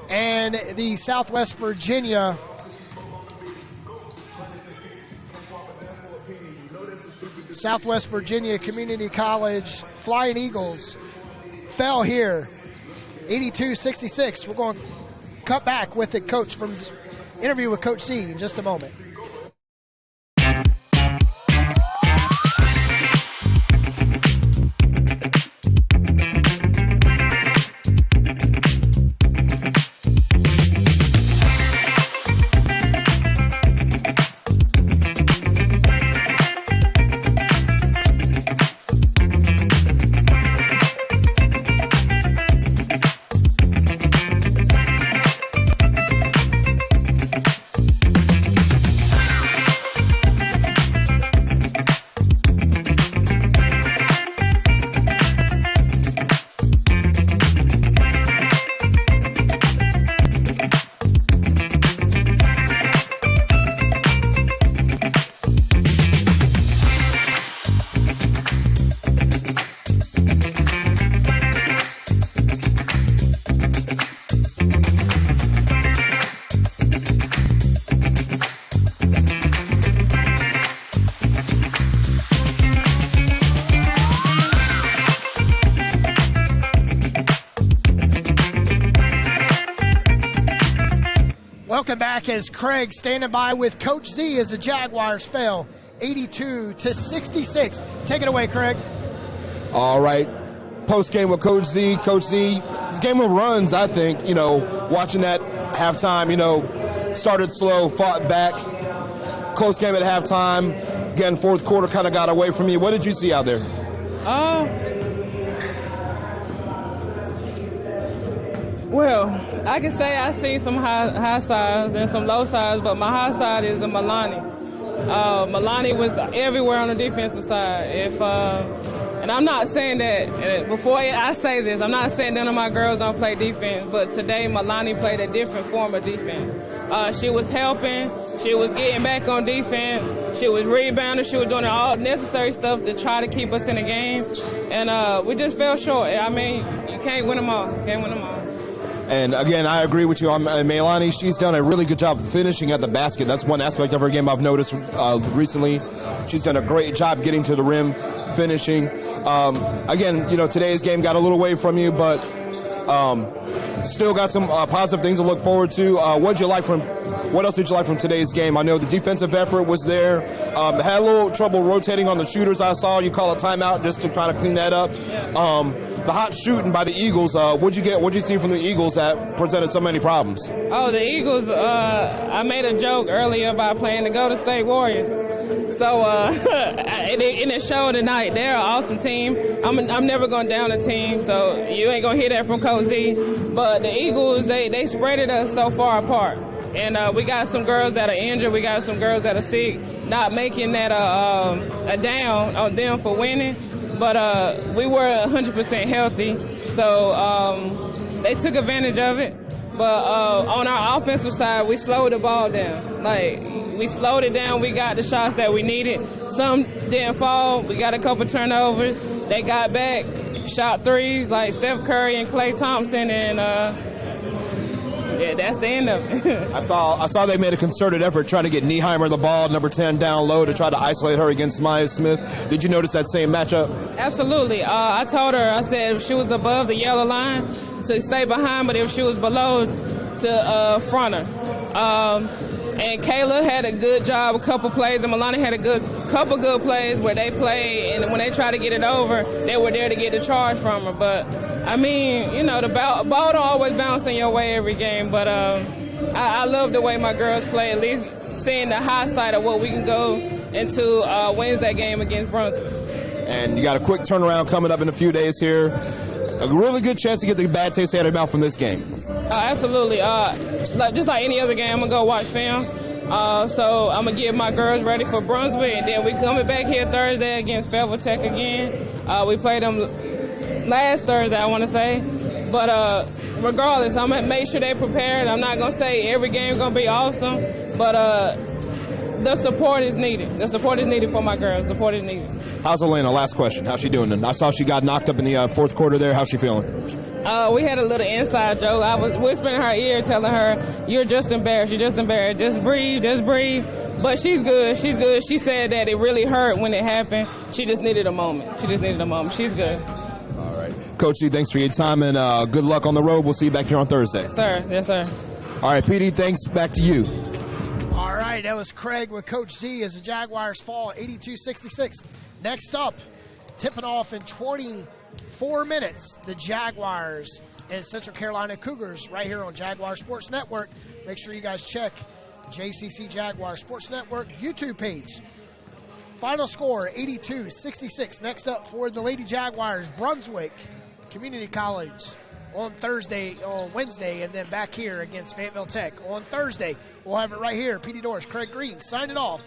and the Southwest Virginia Community College Flying Eagles fell here 82-66. We're going to cut back with the coach from his interview with Coach C in just a moment. Welcome back as Craig standing by with Coach Z as the Jaguars fell 82-66. Take it away, Craig. All right. Post game with Coach Z. Coach Z, this game of runs, I think, watching that halftime, started slow, fought back. Close game at halftime. Again, fourth quarter kind of got away from you. What did you see out there? Well, I can say I see some high sides and some low sides, but my high side is Milani. Milani was everywhere on the defensive side. And I'm not saying that, before I say this, I'm not saying none of my girls don't play defense, but today Milani played a different form of defense. She was helping, she was getting back on defense, she was rebounding, she was doing all necessary stuff to try to keep us in the game, and we just fell short. I mean, you can't win them all. And again, I agree with you on Melanie. She's done a really good job finishing at the basket. That's one aspect of her game I've noticed recently. She's done a great job getting to the rim, finishing. Again, today's game got a little away from you, but still got some positive things to look forward to. What else did you like from today's game? I know the defensive effort was there. Had a little trouble rotating on the shooters. I saw you call a timeout just to kind of clean that up. The hot shooting by the Eagles. What'd you see from the Eagles that presented so many problems? Oh, the Eagles. I made a joke earlier about playing the Golden State Warriors. So and it showed tonight. They're an awesome team. I'm never going down a team, so you ain't gonna hear that from Coach Z. But the Eagles, they spreaded us so far apart. And we got some girls that are injured. We got some girls that are sick, not making that a down on them for winning. But we were 100% healthy, so they took advantage of it. But on our offensive side, we slowed the ball down. We slowed it down. We got the shots that we needed. Some didn't fall. We got a couple turnovers. They got back, shot threes like Steph Curry and Klay Thompson, and yeah, that's the end of it. I saw they made a concerted effort trying to get Nieheimer the ball, number 10, down low to try to isolate her against Maya Smith. Did you notice that same matchup? Absolutely. I told her, I said if she was above the yellow line, to stay behind, but if she was below, to front her. And Kayla had a good job, a couple plays, and Milani had a couple good plays where they played, and when they tried to get it over, they were there to get the charge from her. But, I mean, the ball don't always bounce in your way every game, but I love the way my girls play, at least seeing the high side of what we can go into Wednesday game against Brunswick. And you got a quick turnaround coming up in a few days here. A really good chance to get the bad taste out of your mouth from this game. Absolutely. Just like any other game, I'm going to go watch film. So I'm going to get my girls ready for Brunswick. And then we coming back here Thursday against Fayetteville Tech again. We played them last Thursday, I want to say. But regardless, I'm going to make sure they're prepared. I'm not going to say every game is going to be awesome. But the support is needed. The support is needed for my girls. The support is needed. How's Elena? Last question. How's she doing? And I saw she got knocked up in the fourth quarter there. How's she feeling? We had a little inside joke. I was whispering in her ear, telling her, "You're just embarrassed. You're just embarrassed. Just breathe. Just breathe." But she's good. She's good. She said that it really hurt when it happened. She just needed a moment. She's good. All right. Coach Z, thanks for your time, and good luck on the road. We'll see you back here on Thursday. Yes, sir. Yes, sir. All right, PD, thanks. Back to you. All right, that was Craig with Coach Z as the Jaguars fall 82-66. Next up, tipping off in 24 minutes, the Jaguars and Central Carolina Cougars right here on Jaguar Sports Network. Make sure you guys check JCC Jaguar Sports Network YouTube page. Final score, 82-66. Next up for the Lady Jaguars, Brunswick Community College on Wednesday, and then back here against Fayetteville Tech on Thursday. We'll have it right here. PD Doris, Craig Green signing off